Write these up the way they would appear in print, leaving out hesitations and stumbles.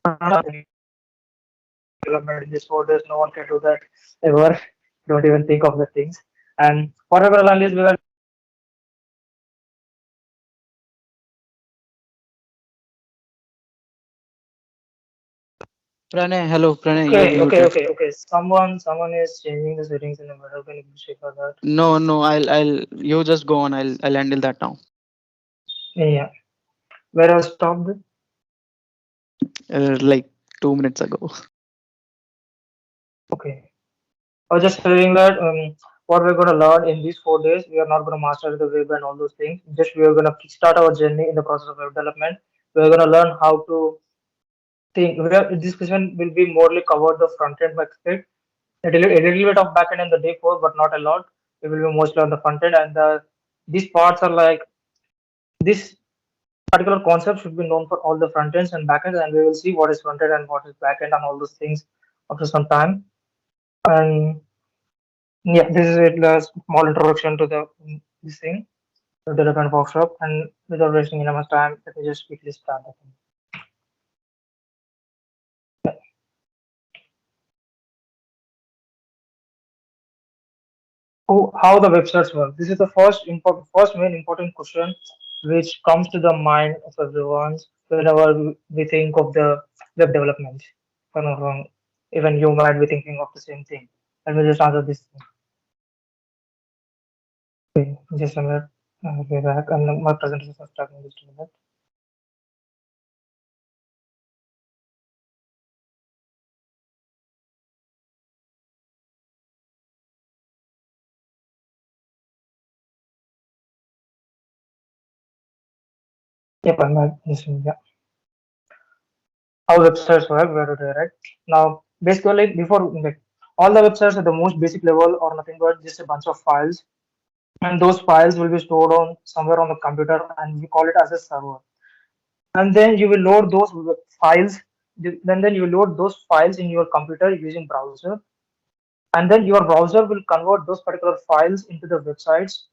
development in this folders. No one can do that ever. Don't even think of the things. And whatever analysis we were. Pranay, hello, Pranay, you're muted. Okay. Someone is changing the settings in the middle. Can you check for that? No, no, you just go on. I'll handle that now. Yeah. Where I was stopped. Like 2 minutes ago. Okay. I was just saying that what we're going to learn in these 4 days, we are not going to master the web and all those things. Just we are going to kickstart our journey in the process of web development. We are going to learn how to think. This question will be morely covered the front end aspect, a little bit of back end in the day four, but not a lot. It will be mostly on the front end, and these parts are like this particular concept should be known for all the front ends and back ends, and we will see what is front end and what is back end and all those things after some time. And yeah, this is a small introduction to the this thing, the development workshop. And without wasting any much time, let me just quickly start the thing. How the websites work. This is the first main important question which comes to the mind of everyone whenever we think of the web development. If I'm not wrong, even you might be thinking of the same thing. Let me just answer this. Okay, just a minute. I'll be back, and my presentation is starting just a minute. Yep, I'm back. Just a minute. Yeah. How websites work? Where do they write? Now, basically, before like all the websites at the most basic level are nothing but just a bunch of files, and those files will be stored on somewhere on the computer, and we call it as a server. And then you will load those files. Then you will load those files in your computer using browser, and then your browser will convert those particular files into the websites.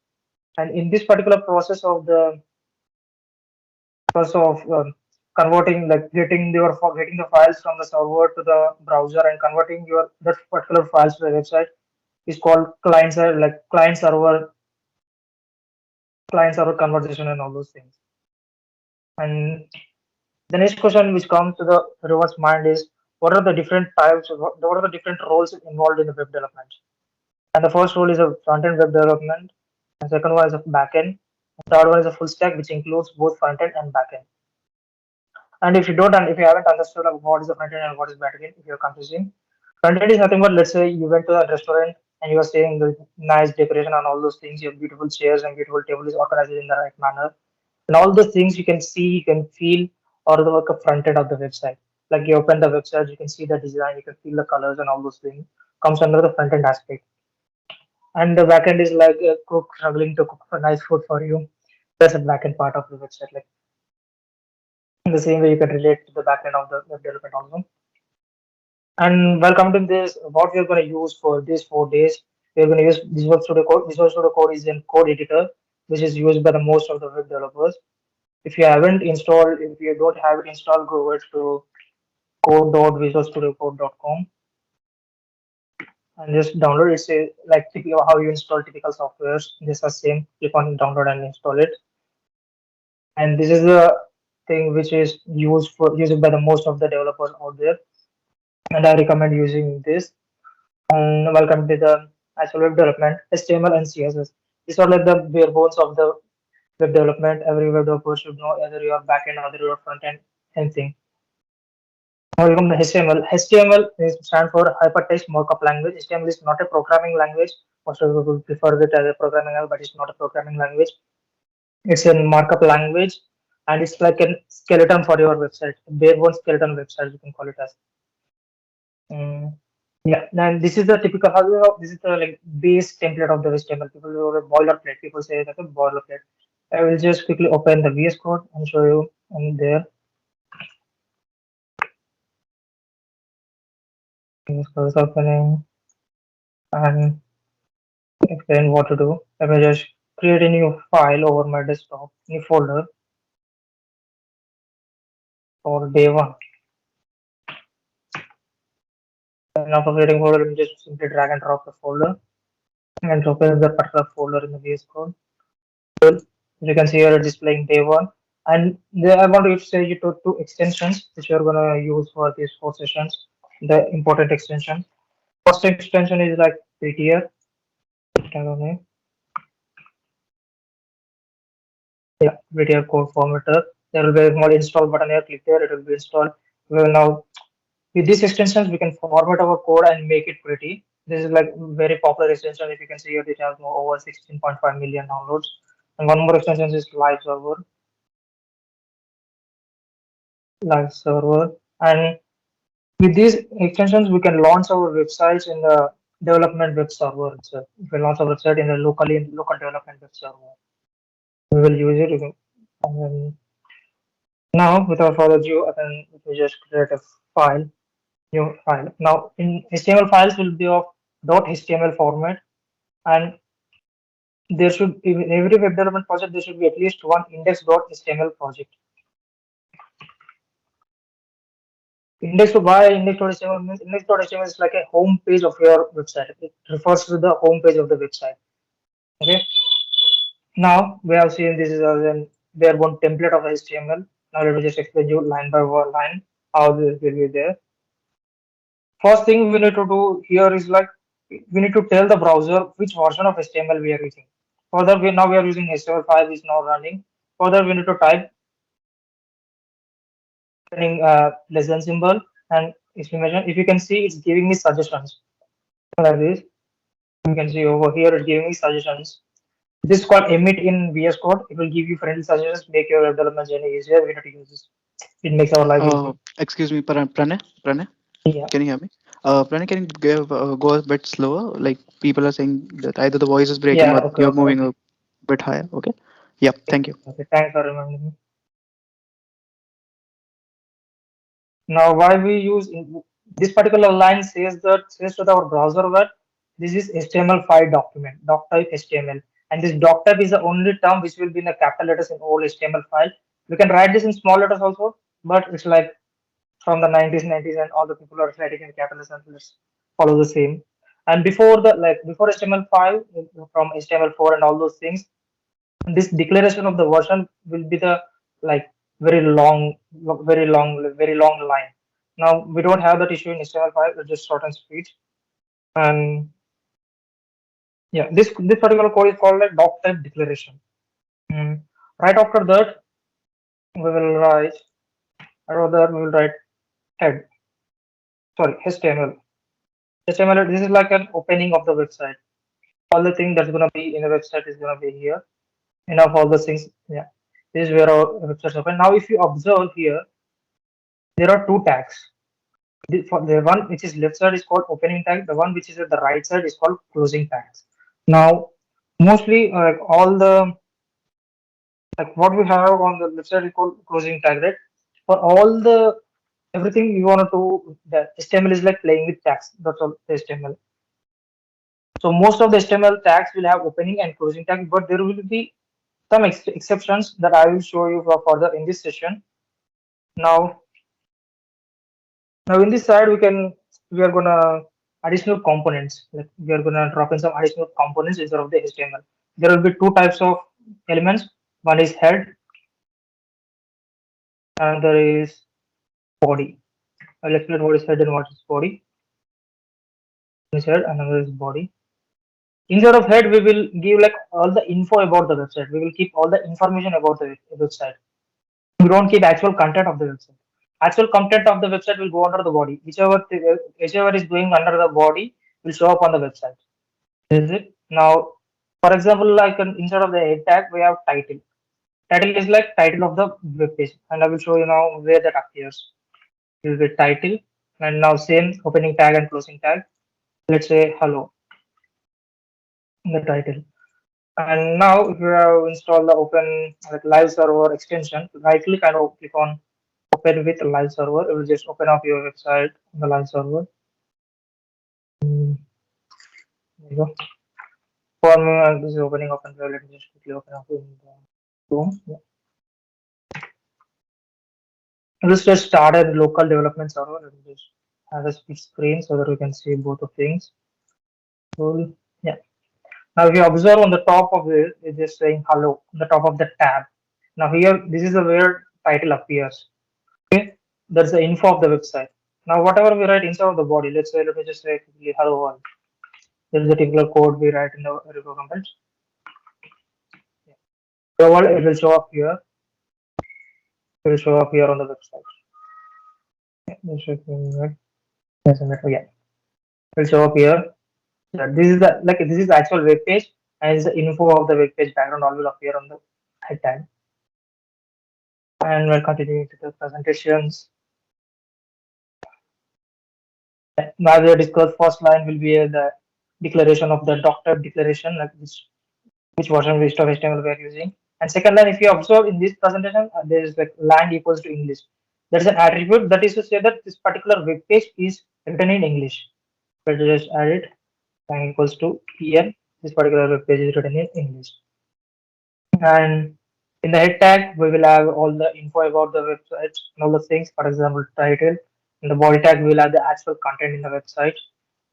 And in this particular process of converting, like getting the files from the server to the browser and converting your that particular files to the website is called client server conversation and all those things. And the next question which comes to the viewer's mind is what are the different types of what are the different roles involved in the web development? And the first role is a front-end web development, and second one is a back-end. Third one is a full stack, which includes both front-end and back-end. And if you haven't understood what is the front-end and what is back-end, if you're confusing, front-end is nothing but, let's say you went to a restaurant and you are staying with nice decoration and all those things. Your beautiful chairs and beautiful table is organized in the right manner, and all those things you can see, you can feel, or the work of front end of the website. Like you open the website, you can see the design, you can feel the colors and all those things. Comes under the front end aspect. And the backend is like a cook struggling to cook a nice food for you. That's a backend part of the website. Like in the same way, you can relate to the backend of the web development also. And welcome to this. What we're going to use for these 4 days, we're going to use Visual Studio Code. Visual Studio Code is a code editor which is used by the most of the web developers. If you don't have it installed, go over to code.visualstudiocode.com and just download it. It's like typical how you install typical softwares. Just the same. Click on download and install it. And this is the thing which is used by the most of the developers out there. And I recommend using this. And welcome to the actual web development, HTML and CSS. These are like the bare bones of the web development. Every web developer should know either your backend or your front end, anything. Welcome to HTML. HTML stands for Hypertext Markup Language. HTML is not a programming language. Most of people prefer it as a programming language, but it's not a programming language. It's a markup language, and it's like a skeleton for your website, bare bones skeleton website. You can call it as. Mm, yeah, and this is the typical. This is the like base template of the HTML. People do a boilerplate. People say that a boilerplate. I will just quickly open the VS Code and show you in there. VS Code is opening and explain what to do. Let me just create a new file over my desktop, new folder for day one. And after creating folder, you just simply drag and drop the folder and open the particular folder in the VS Code. So you can see here displaying day one. And there I want to say you to two extensions which you're gonna use for these 4 sessions. The important extension. First extension is like prettier. Yeah, prettier code formatter. There will be a small install button here. Click there, it will be installed. We will now with these extensions we can format our code and make it pretty. This is like very popular extension. If you can see here, it has over 16.5 million downloads. And one more extension is live server. And with these extensions, we can launch our websites in the development web server itself. We can launch our website in the local development web server. We will use it. And then now, without further ado, I can we just create a file, new file. Now, in HTML files will be of .html format, and there should in every web development project there should be at least one index.html project. Index.html means index.html is like a home page of your website. It refers to the home page of the website. Okay. Now we have seen this is a bare one template of HTML. Now let me just explain you line by line how this will be there. First thing we need to do here is like we need to tell the browser which version of HTML we are using. Further, now we are using HTML5 is now running. Further, we need to type less than symbol and exclamation. If you can see, it's giving me suggestions like this. You can see over here, it's giving me suggestions. This is called emit in VS Code. It will give you friendly suggestions, make your development journey easier. We need to use this. It makes our life easy. Excuse me, Pranay, Yeah. can you hear me? Pranay, can you go a bit slower? Like people are saying that either the voice is breaking Yeah. or Okay. you're Okay. moving Okay. a bit higher. Okay. Yeah. Thank you. Okay. Thanks for reminding me. Now, why we use this particular line says to our browser that this is HTML5 document, doc type HTML, and this doc type is the only term which will be in the capital letters in all HTML file. We can write this in small letters also, but it's like from the 90s and all the people are writing in capital letters. Let's follow the same. And before before HTML5 from HTML4 and all those things, this declaration of the version will be the like very long line. Now we don't have that issue in HTML5. It's just short and sweet. And yeah, this particular code is called like doc type declaration. Right after that, we will write. Rather, we will write head. Sorry, HTML. HTML. This is like an opening of the website. All the thing that's gonna be in the website is gonna be here. Enough all the things. Yeah, this is where our website open. Now, if you observe here, there are two tags. For the one which is left side is called opening tag. The one which is at the right side is called closing tags. Now, mostly all the like what we have on the left side is called closing tag, right? For all the everything you want to do, the HTML is like playing with tags. That's all the HTML. So most of the HTML tags will have opening and closing tags, but there will be some exceptions that I will show you for further in this session. Now in this side we are gonna additional components. Like we are gonna drop in some additional components instead of the HTML. There will be two types of elements. One is head and there is body. I'll explain what is head and what is body. One is head and another is body. Instead of head, we will give like all the info about the website. We will keep all the information about the website. We don't keep actual content of the website. Actual content of the website will go under the body. Whichever is going under the body will show up on the website. Is it now? For example, like instead of the head tag, we have title. Title is like title of the web page, and I will show you now where that appears. You will get title, and now same opening tag and closing tag. Let's say hello in the title. And now if you have installed the open like live server extension, right click and click on open with live server. It will just open up your website on the live server. There you go. For me, this is opening up and let me just quickly open up in the Chrome. Yeah. Let's just start a local development server. Let me just have a split screen so that we can see both the things. Cool. Yeah. Now, if you observe on the top of it, it's just saying hello on the top of the tab. Now, here, this is the where title appears. Okay, that's the info of the website. Now, whatever we write inside of the body, let's say, let me just say quickly, hello world. This is the particular code we write in the repo command. Hello world, it will show up here. It will show up here on the website. Yes, yeah. It will show up here. Yeah, this is the actual web page, and the info of the web page background all will appear on the head tag. And we'll continue to the presentations. Now we discussed first line will be the declaration of the doctor declaration, like which version of HTML we are using. And second line, if you observe in this presentation, there is like land equals to English. That is an attribute that is to say that this particular web page is written in English. We'll just add it, land equals to EN. This particular web page is written in English. And in the head tag, we will have all the info about the website and all the things, for example, title. In the body tag, we will have the actual content in the website.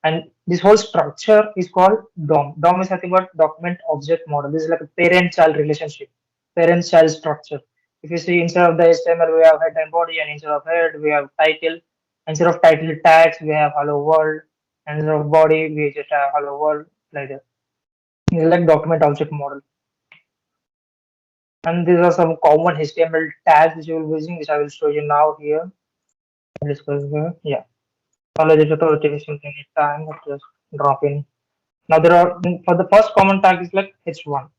And this whole structure is called DOM. DOM is nothing but document object model. This is like a parent-child relationship, parent-child structure. If you see instead of the HTML, we have head and body, and instead of head, we have title. Instead of title tags, we have hello world. And instead of body, we just have hello world like that. It's like document object model. And these are some common HTML tags which you will be using, which I will show you now here. Discuss here. Yeah. Apologies for taking any time, but just drop in. Now there are for the first common tag is like H1.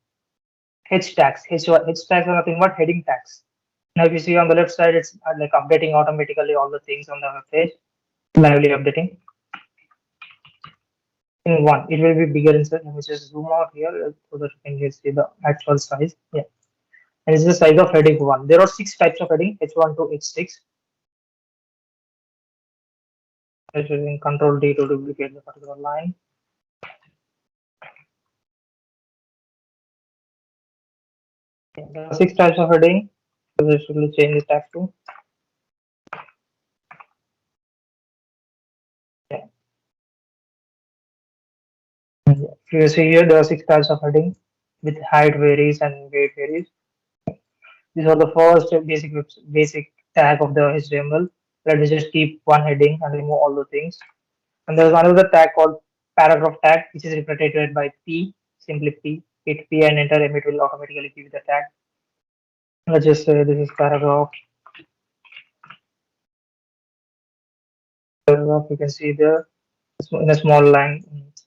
H tags. H1. H tags are nothing but heading tags. Now if you see on the left side, it's like updating automatically all the things on the web page. Lively updating. In one, it will be bigger inside. Let me just zoom out here so that you can see the actual size. Yeah. And it's the size of heading 1. There are 6 types of heading, H1 to H6. Just using Control D to duplicate the particular line. Okay, there are 6 types of heading. So this will change the tag to. Yeah. If you see here, there are 6 types of heading with height varies and weight varies. These are the first basic tag of the HTML. Let me just keep one heading and remove all the things. And there's another tag called paragraph tag, which is represented by P, simply P. Hit P and enter, and it will automatically give the tag. Let's just say this is paragraph. You can see there in a small line,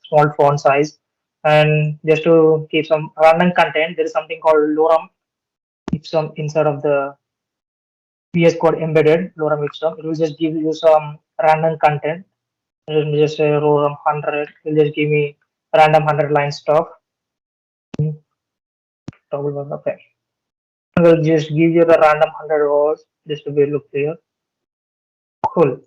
small font size. And just to keep some random content, there is something called lorem ipsum inside of the VS Code embedded lorem ipsum. It will just give you some random content. Let me just say lorem 100. It will just give me random 100 line stuff. Okay. I will just give you the random 100 words just to be look clear. Cool.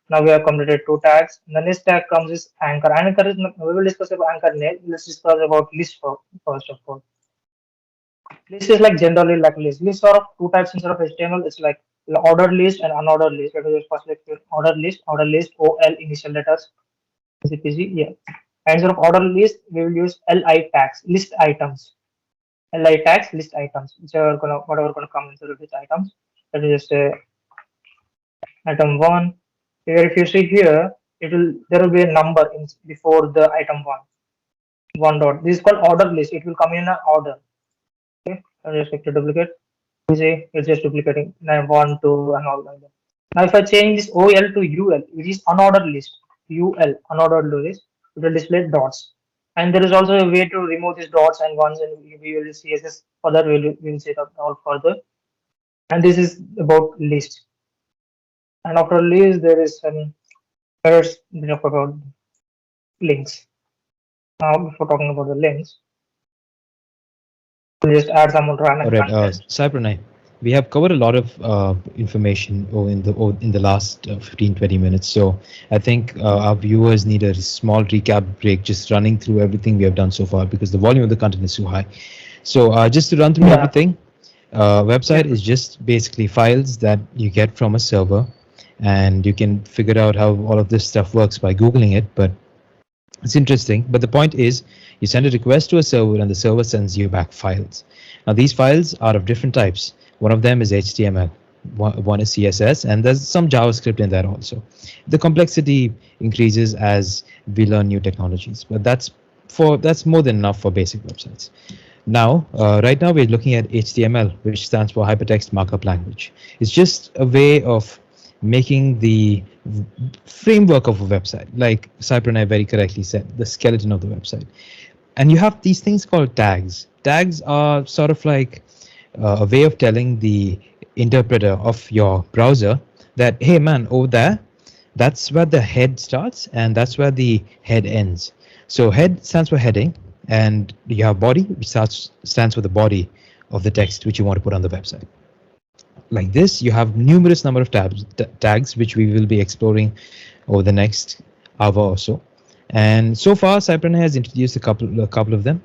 Now we have completed 2 tags. The next tag comes is anchor. Anchor is we will discuss about anchor next. Let's discuss about list first of all. List is like generally like list. List are of 2 types instead of HTML. It's like ordered list and unordered list. Let me just first like ordered list, OL initial letters. Easy peasy, yeah. And instead of ordered list, we will use LI tags, list items. LI tags, list items, which are whatever gonna come into list items. Let me just say item 1. Here, if you see here, there will be a number before the item 1. 1 dot. This is called order list. It will come in an order. Okay, I just click to duplicate. You see, it's just duplicating 1, 2, and all like that. Now, if I change this OL to UL, which is unordered list, UL, unordered list, it will display dots. And there is also a way to remove these dots and ones, and we will see this further. We will see that all further. And this is about list. And after list, there is some first about links. Now, before talking about the links, we'll just add some random content. Cypernai, we have covered a lot of information in the last 15-20 minutes. So I think our viewers need a small recap break, just running through everything we have done so far, because the volume of the content is so high. So just to run through everything, website is just basically files that you get from a server, and you can figure out how all of this stuff works by Googling it. But it's interesting. But the point is, you send a request to a server and the server sends you back files. Now, these files are of different types. One of them is HTML, one is CSS, and there's some JavaScript in there also. The complexity increases as we learn new technologies, but that's more than enough for basic websites. Now, right now we're looking at HTML, which stands for Hypertext Markup Language. It's just a way of making the framework of a website, like Cyprenai very correctly said, the skeleton of the website. And you have these things called tags. Tags are sort of like a way of telling the interpreter of your browser that, hey man, over there, that's where the head starts and that's where the head ends. So head stands for heading, and you have body, which stands for the body of the text which you want to put on the website. Like this, you have numerous number of tags, which we will be exploring over the next hour or so. And so far, Cyprenai has introduced a couple of them.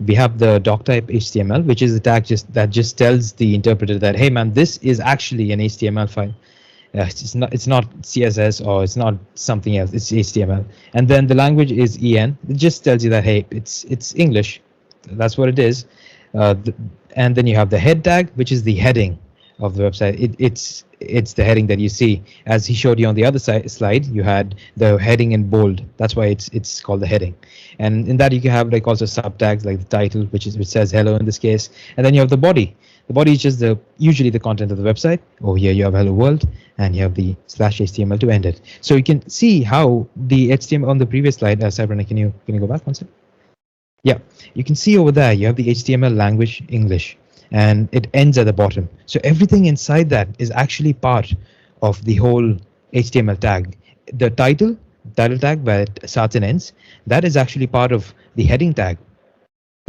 We have the doctype HTML, which is a tag that just tells the interpreter that, hey man, this is actually an HTML file. It's not CSS or it's not something else. It's HTML. And then the language is EN. It just tells you that, hey, it's English. That's what it is. And then you have the head tag, which is the heading of the website. It's the heading that you see. As he showed you on the other slide, you had the heading in bold. That's why it's called the heading. And in that you can have like also subtags like the title, which says hello in this case. And then you have the body. The body is just usually the content of the website. Over here you have hello world, and you have the /HTML to end it. So you can see how the HTML on the previous slide. Cyprenai, can you go back one second? Yeah, you can see over there you have the HTML language English, and it ends at the bottom. So everything inside that is actually part of the whole HTML tag. The title tag where it starts and ends, that is actually part of the heading tag.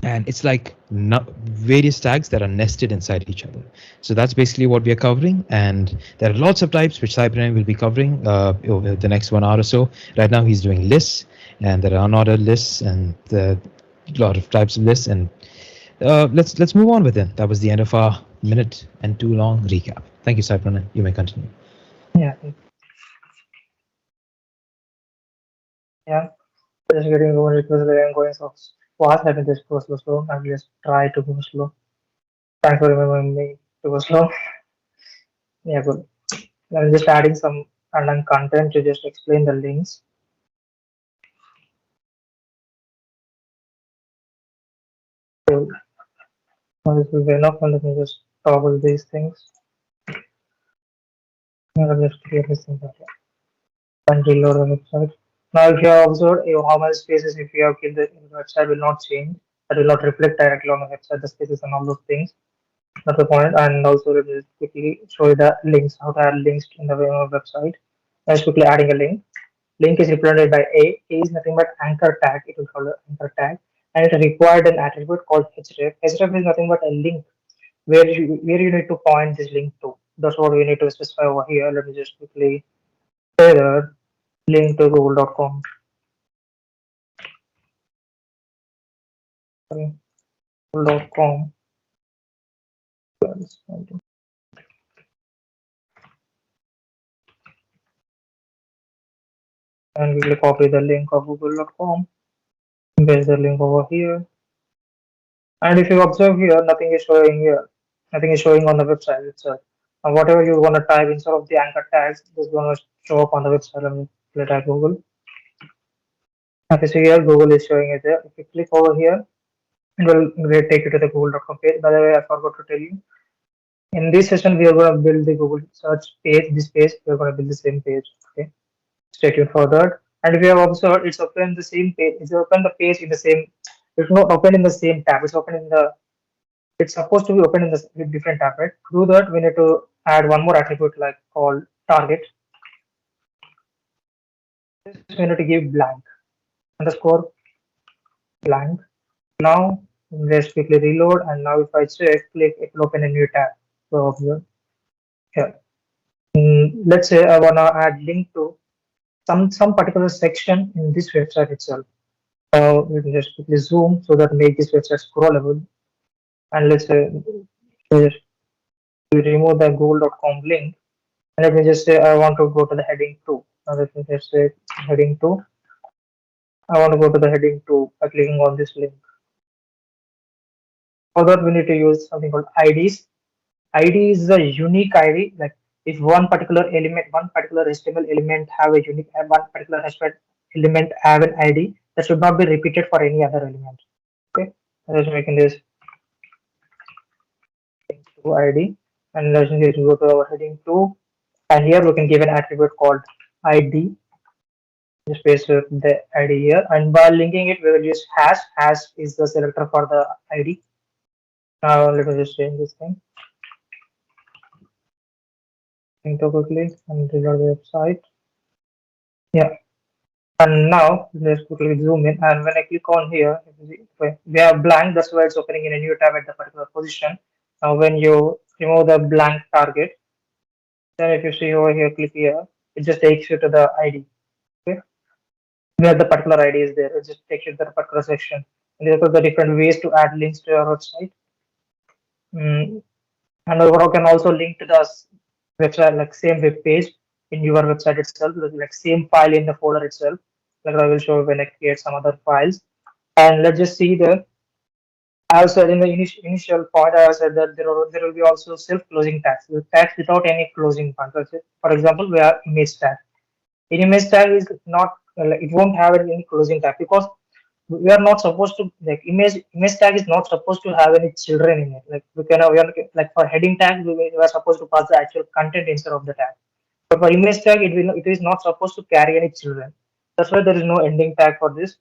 And it's like various tags that are nested inside each other. So that's basically what we are covering. And there are lots of types which Cyprenai will be covering over the next 1 hour or so. Right now he's doing lists, and there are unordered lists, and a lot of types of lists. And let's move on with it. That was the end of our minute and too long recap. Thank you, Cyprenai. You may continue. Yeah. Yeah. Just getting going. It was very going so fast. Let me just go slow. I will just try to go slow. Thanks for remembering me to go slow. Yeah, good. I'm just adding some random content to just explain the links. So, this will be enough, and let me just toggle these things. Let me just clear this thing and reload the website. Now, if you have observed how many spaces if you have killed the website will not change. That will not reflect directly on the website, the spaces and all those things. That's the point. And also, let me quickly show you the links, how to add links in the website. Let's quickly adding a link. Link is represented by A. A is nothing but anchor tag. It will call an anchor tag, and it required an attribute called href. Href is nothing but a link where you need to point this link to. That's what we need to specify over here. Let me just quickly say that link to google.com. Google.com. And we will copy the link of google.com, paste the link over here. And if you observe here, nothing is showing here. Nothing is showing on the website itself. And whatever you want to type instead of the anchor tags, is going to show up on the website. Let me type Google. Okay, so here Google is showing it there. If you click over here, it will take you to the google.com page. By the way, I forgot to tell you. In this session, we are going to build the Google search page. This page, we are going to build the same page. Okay, stay tuned for that. And if you have observed, it's open the same page. It's open the page in the same. It's not open in the same tab. It's open in the. It's supposed to be open in the different tab, right? To do that, we need to add one more attribute like called target. We need to give blank underscore blank. Now let's quickly reload, and now if I check, click, it will open a new tab. So here, let's say I wanna add link to some particular section in this website itself. We can just quickly zoom so that make this website scrollable. And let's say we remove the google.com link, And let me just say I want to go to the heading 2. Now let me just say heading 2. I want to go to the heading 2 by clicking on this link. For that, we need to use something called IDs. ID is a unique ID. Like if one particular element, one particular HTML element have a unique, one particular HTML element have an ID, that should not be repeated for any other element. Okay, I'm just making this to ID, and let's just go to our heading 2, and here we can give an attribute called ID. Just paste the ID here, and by linking it, we will use hash. Hash is the selector for the ID. Now let me just change this thing. Double click and reload the website. Yeah, and now let's quickly zoom in. And when I click on here, we have blank. That's why it's opening in a new tab at the particular position. Now, when you remove the blank target, then if you see over here, click here, it just takes you to the ID. Okay, where the particular ID is there. It just takes you to the particular section. And there are the different ways to add links to your website. And you can also link to the website, like same web page in your website itself, like same file in the folder itself. Like I will show when I create some other files. And let's just see the. I also in the initial point I said that there will be also self-closing tags, tags without any closing point. For example, we have image tag. In image tag is not it won't have any closing tag because we are not supposed to image tag is not supposed to have any children in it. Like we are like for heading tag we are supposed to pass the actual content instead of the tag. But for image tag it is not supposed to carry any children. That's why there is no ending tag for this.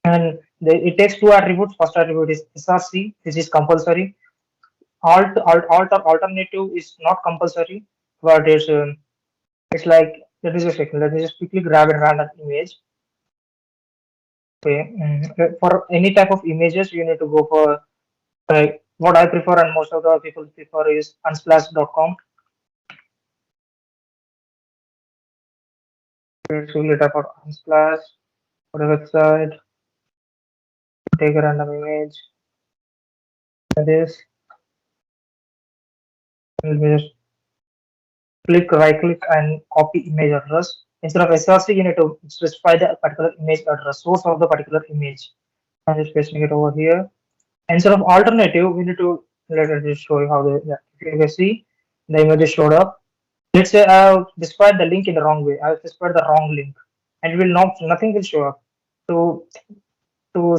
And it takes two attributes. First attribute is SRC, which is compulsory. Alternative is not compulsory, but it's like let me just check. Let me just quickly grab a random image. Okay, for any type of images, you need to go for like what I prefer, and most of the people prefer is unsplash.com. So you type out unsplash, go to the website, take a random image. Like this. Let me just right click and copy image address. Instead of SRC, you need to specify the particular image address, source of the particular image. I'm just pasting it over here. Instead of alternative, we need to let me just show you how the if you can see the image showed up. Let's say I have specified the link in the wrong way. I have specified the wrong link, and it will not nothing will show up. So to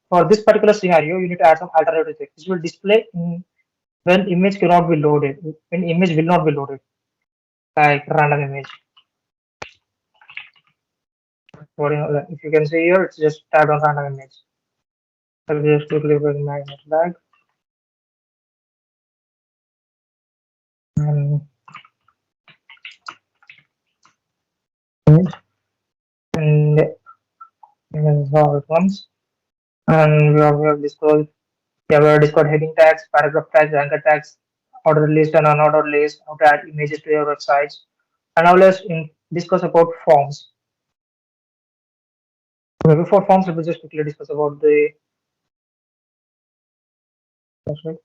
for this particular scenario, you need to add some alternative text. This will display when image cannot be loaded. When image will not be loaded, like random image. If you can see here, it's just tagged on random image. I'll just quickly bring my image back. And this is how it comes. And we have disclosed, we have discovered heading tags, paragraph tags, anchor tags, ordered list and unordered list, how to add images to your websites. And now let's discuss about forms. Before forms, let me just quickly discuss about the. That's right.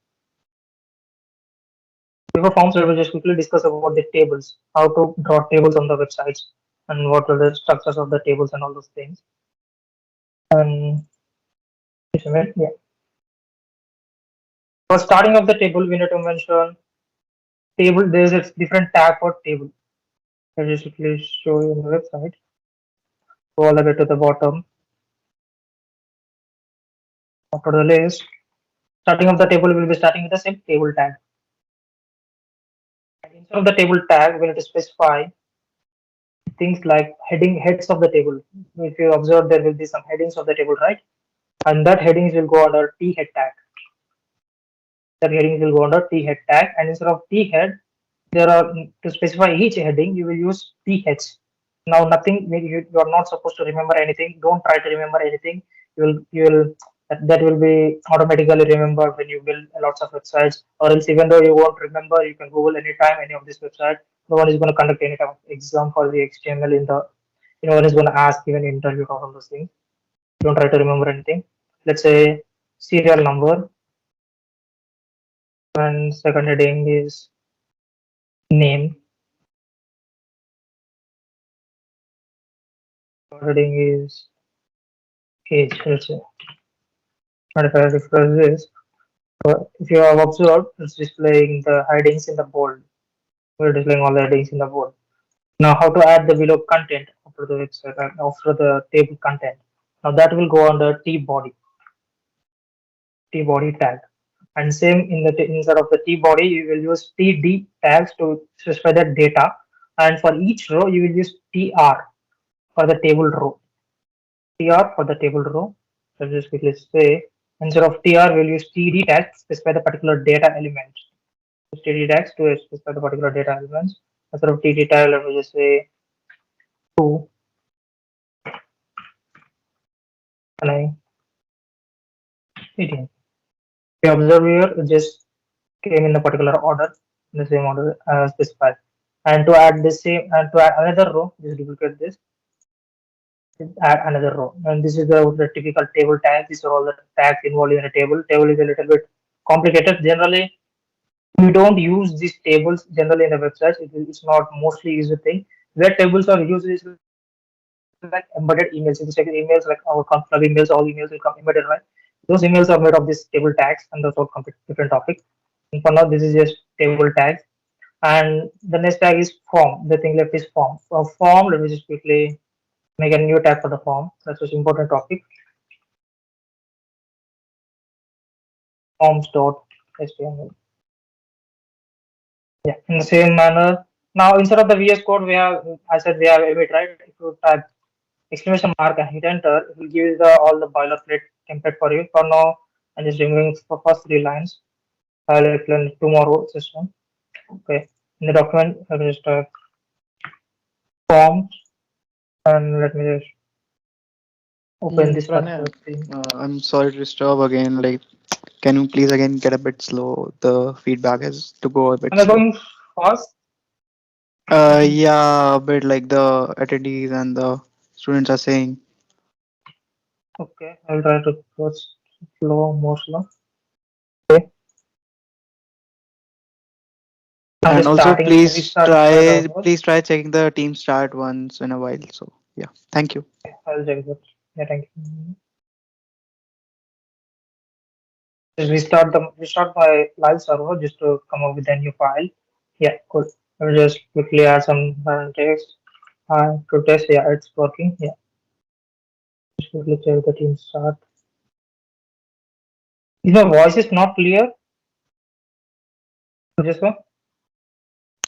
Before forms, let me just quickly discuss about the tables, how to draw tables on the websites, and what are the structures of the tables and all those things. And yeah. For starting of the table, we need to mention table. There is a different tag for table. I'll just quickly show you on the website. Go all the way to the bottom. After the list, starting of the table will be starting with the same table tag. And instead of the table tag, we need to specify things like heads of the table. If you observe, there will be some headings of the table, right? And that headings will go under t head tag. That headings will go under t head tag, and instead of t head, there are to specify each heading, you will use t heads. Now, nothing. You are not supposed to remember anything. Don't try to remember anything. You will that will be automatically remembered when you build lots of websites. Or else, even though you won't remember, you can Google anytime any of this website. No one is going to conduct any type of exam for the HTML in the. No one is going to ask even interview or all those things. Don't try to remember anything. Let's say serial number, and second heading is name. heading is age, let's say. And if I refresh this, if you have observed, it's displaying the headings in the bold. We're displaying all the headings in the bold. Now, how to add the below content after the website, after the table content. Now that will go under T body tag. And same in the inside of the T body, you will use TD tags to specify the data. And for each row, you will use TR for the table row. TR for the table row. So just quickly say, instead of TR, we'll use TD tags to specify the particular data element. TD tags to specify the particular data elements. Instead of TD tag, let me just say 2, 9, 18. We observe here, it just came in the particular order, in the same order as specified. And to add this same, and to add another row, just duplicate this, add another row. And this is the typical table tags. These are all the tags involved in a table. Table is a little bit complicated. Generally, we don't use these tables generally in the websites. It's not mostly used thing. Where tables are used is like embedded emails. If you check emails like our club emails, all emails will come embedded, right? Those emails are made of this table tags, and those are complete different topic. And for now, this is just table tags. And the next tag is form. The thing left is form. For form, let me just quickly make a new tag for the form. That's an important topic. Forms.html. Yeah, in the same manner. Now instead of the VS Code, we have, I said we have emit, right? If you type exclamation mark and hit enter, it will give you the all the boilerplate template for you. For now, I'm just removing for first 3 lines. I'll explain 2 more rows this one. Okay. In the document, I'll just type forms, and let me just open this Pranay, particular thing. I'm sorry to disturb again. Like, can you please again get a bit slow? The feedback is to go a bit Am I slow. going fast? Yeah, a bit like the attendees and the students are saying. Okay, I'll try to go slow, more slow. Okay. I'm And just also, starting, restarting my server. please try checking the team start once in a while. So yeah, thank you. I'll check that. Yeah, thank you. Just restart my live server just to come up with a new file. Yeah, cool. I'll just quickly add some text. To test, yeah, it's working. Yeah, just quickly check the team start. If my voice is not clear, just go.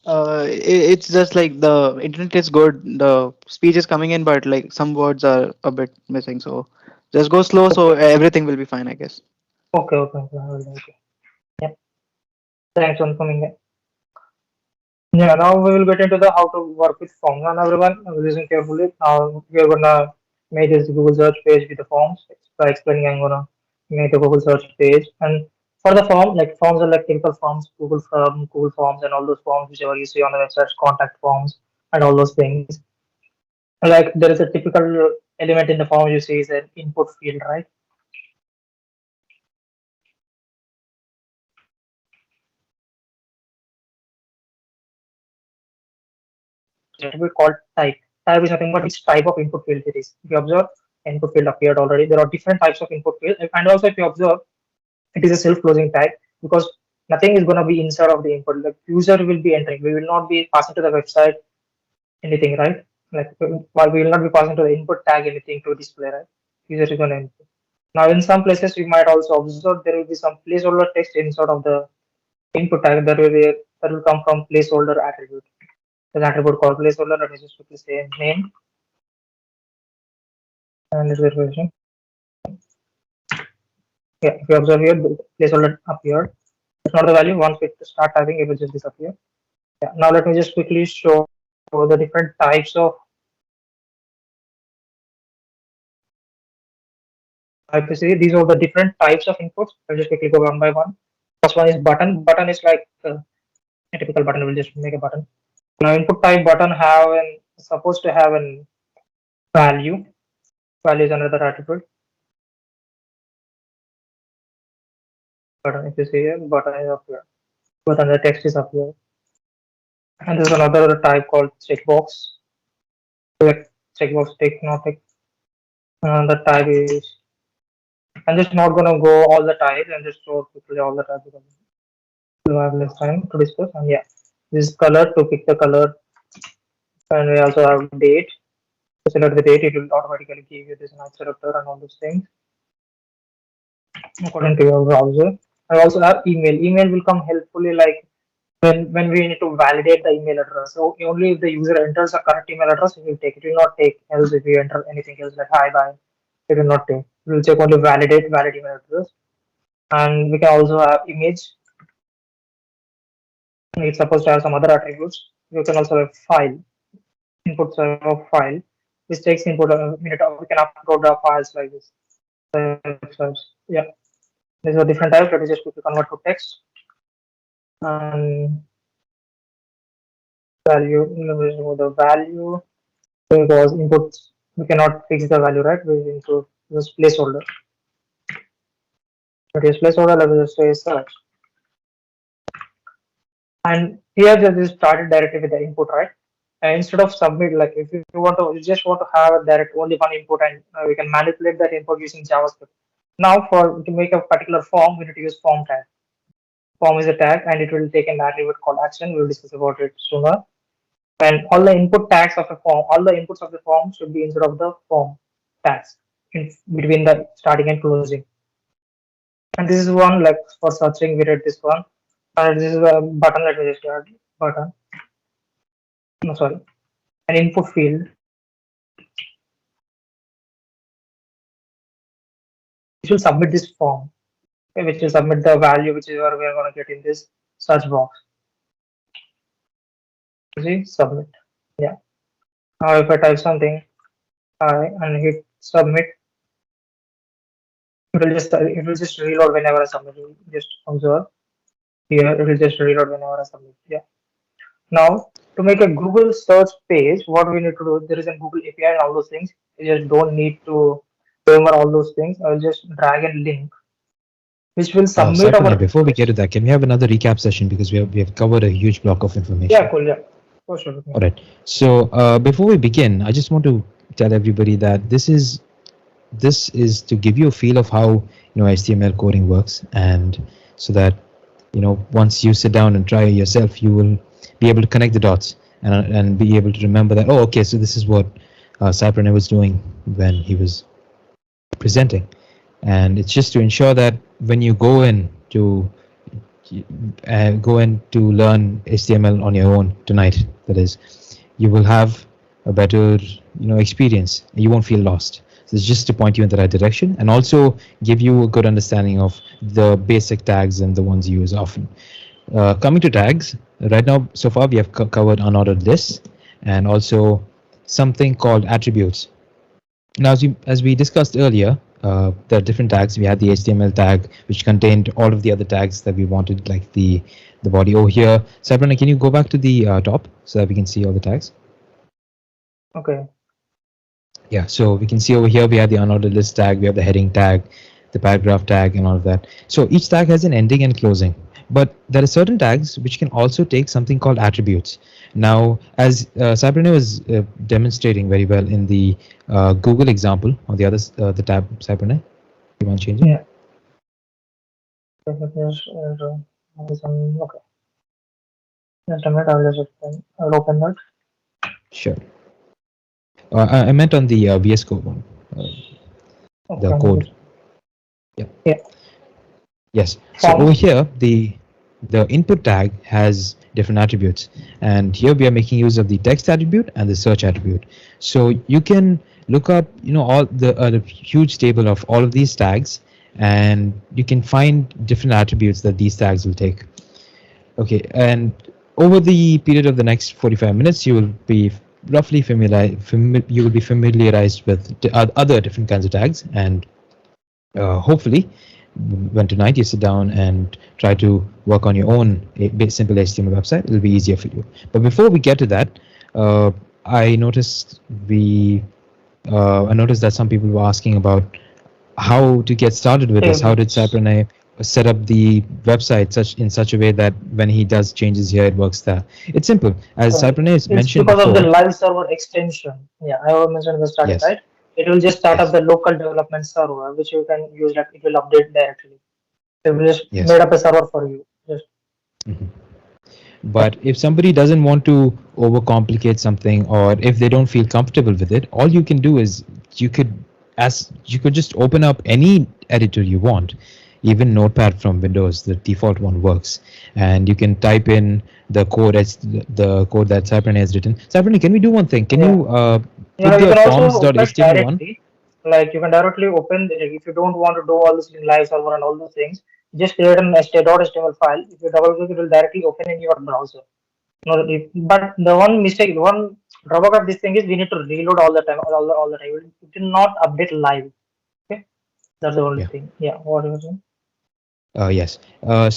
It's just like the internet is good, the speech is coming in, but like some words are a bit missing. So just go slow, so Okay, everything will be fine, I guess. okay. I will do it. Yeah, thanks for coming in. Yeah, now we will get into the how to work with forms. Now everyone listen carefully. Now we are gonna make this Google search page with the forms. By explaining, I'm gonna make a Google search page. And for the form, like forms are like typical forms, Google Forms, and all those forms whichever you see on the website, contact forms, and all those things. Like there is a typical element in the form you see is an input field, right? It will be called type. Type is nothing but which type of input field it is. If you observe, input field appeared already. There are different types of input field, and also if you observe, it is a self-closing tag because nothing is going to be inside of the input. The user will be entering. We will not be passing to the website anything, right? Like while we will not be passing to the input tag anything to display, right? User is going to input. Now, in some places, we might also observe there will be some placeholder text inside of the input tag that will come from placeholder attribute. There's an attribute called placeholder. Let me just quickly say name and this version. Yeah, if you observe here, the placeholder appeared. It's not the value. Once we start typing, it will just disappear. Yeah. Now let me just quickly show the different types of. If you see, these are the different types of inputs. I'll just quickly go one by one. First one is button. Button is like a typical button. We'll just make a button. Now input type button have an supposed to have an value. Value is another attribute. Button. If you see here, button is up here. Button the text is up here. And there's another type called checkbox. Like checkbox tick, not tick. The type is. I'm just not gonna go all the types and just show quickly all the types because we'll have less time to discuss. And yeah, this color to pick the color, and we also have date. To select the date, it will automatically give you this night selector and all those things according to your browser. I also have email. Email will come helpfully like when we need to validate the email address. So only if the user enters a correct email address, it will take. It will not take else if you enter anything else like hi bye. It will not take. It will check only valid email address. And we can also have image. It's supposed to have some other attributes. You can also have file. Input of file. This takes input a minute. We can upload the files like this. Yeah. These are different types. Let me just quickly convert to text. And value, remove the value because inputs we cannot fix the value, right? We need to use placeholder. It is placeholder, let me just say search. And here this started directly with the input, right? And instead of submit, like if you want to, you just want to have a direct only one input, and we can manipulate that input using JavaScript. Now, to make a particular form, we need to use form tag. Form is a tag, and it will take an attribute called action. We will discuss about it sooner. And all the input tags of a form, all the inputs of the form should be instead of the form tags in between the starting and closing. And this is one like for searching, we did this one. And this is a button. Let me just add button. No, sorry, an input field. You should submit this form, okay, which will submit the value which is where we are going to get in this search box. See, submit. Yeah. Now if I type something, and hit submit, it will just reload whenever I submit. Just observe here, it will just reload whenever I submit. Yeah. Now to make a Google search page, what we need to do, there is a Google API and all those things. You just don't need to remember all those things. I will just drag and link, which will submit our. Before we get to that, can we have another recap session because we have covered a huge block of information. Yeah, cool. Yeah, for sure. All right. So before we begin, I just want to tell everybody that this is to give you a feel of how HTML coding works, and so that once you sit down and try it yourself, you will be able to connect the dots and be able to remember that, oh, okay, so this is what Sai Pranay was doing when he was presenting. And it's just to ensure that when you go in to learn HTML on your own tonight, that is, you will have a better experience. You won't feel lost. So it's just to point you in the right direction and also give you a good understanding of the basic tags and the ones you use often. Coming to tags, right now, so far we have covered unordered lists and also something called attributes. Now, as we discussed earlier, there are different tags. We had the HTML tag, which contained all of the other tags that we wanted, like the body. Oh, here, Sai Pranay, can you go back to the top so that we can see all the tags? Okay. Yeah, so we can see over here we have the unordered list tag, we have the heading tag, the paragraph tag, and all of that. So each tag has an ending and closing. But there are certain tags which can also take something called attributes. Now, as Sai Pranay was demonstrating very well in the Google example on the other the tab, Sai Pranay, you want to change it? Yeah. Okay. Just a minute. I'll open that. Sure. I meant on the VS Code one. The code. Yeah. Yeah. Yes. So over here, the input tag has different attributes, and here we are making use of the text attribute and the search attribute. So you can look up, all the huge table of all of these tags, and you can find different attributes that these tags will take. Okay, and over the period of the next 45 minutes, you will be roughly familiarized with other different kinds of tags, and hopefully when tonight you sit down and try to work on your own simple HTML website, it'll be easier for you. But before we get to that, I noticed that some people were asking about how to get started with this. How did Sai Pranay set up the website in such a way that when he does changes here, it works there. It's simple, as So Cybernet it's mentioned because of the before. live server extension. Yeah, I have mentioned in the starting, Yes, right? It will just start up yes, the local development server, which you can use. That it will update directly. It will just yes. made up a server for you. Just Mhm. But if somebody doesn't want to overcomplicate something, or if they don't feel comfortable with it, all you can do is you could you could just open up any editor you want, even Notepad from Windows, the default one works, and you can type in the code as the code that Cybernet has written. Cybernet, can we do one thing? Can yeah. you Yeah, put you the can also open forms.html one? directly. Like you can directly open like, if you don't want to do all this in live server and all those things, just create an .html file. If you double click, it will directly open in your browser. No, but the one mistake, one drawback of this thing is we need to reload all the time, all the time. It will not update live. Okay, that's the only Yeah. thing. Yeah, what was it? Yes.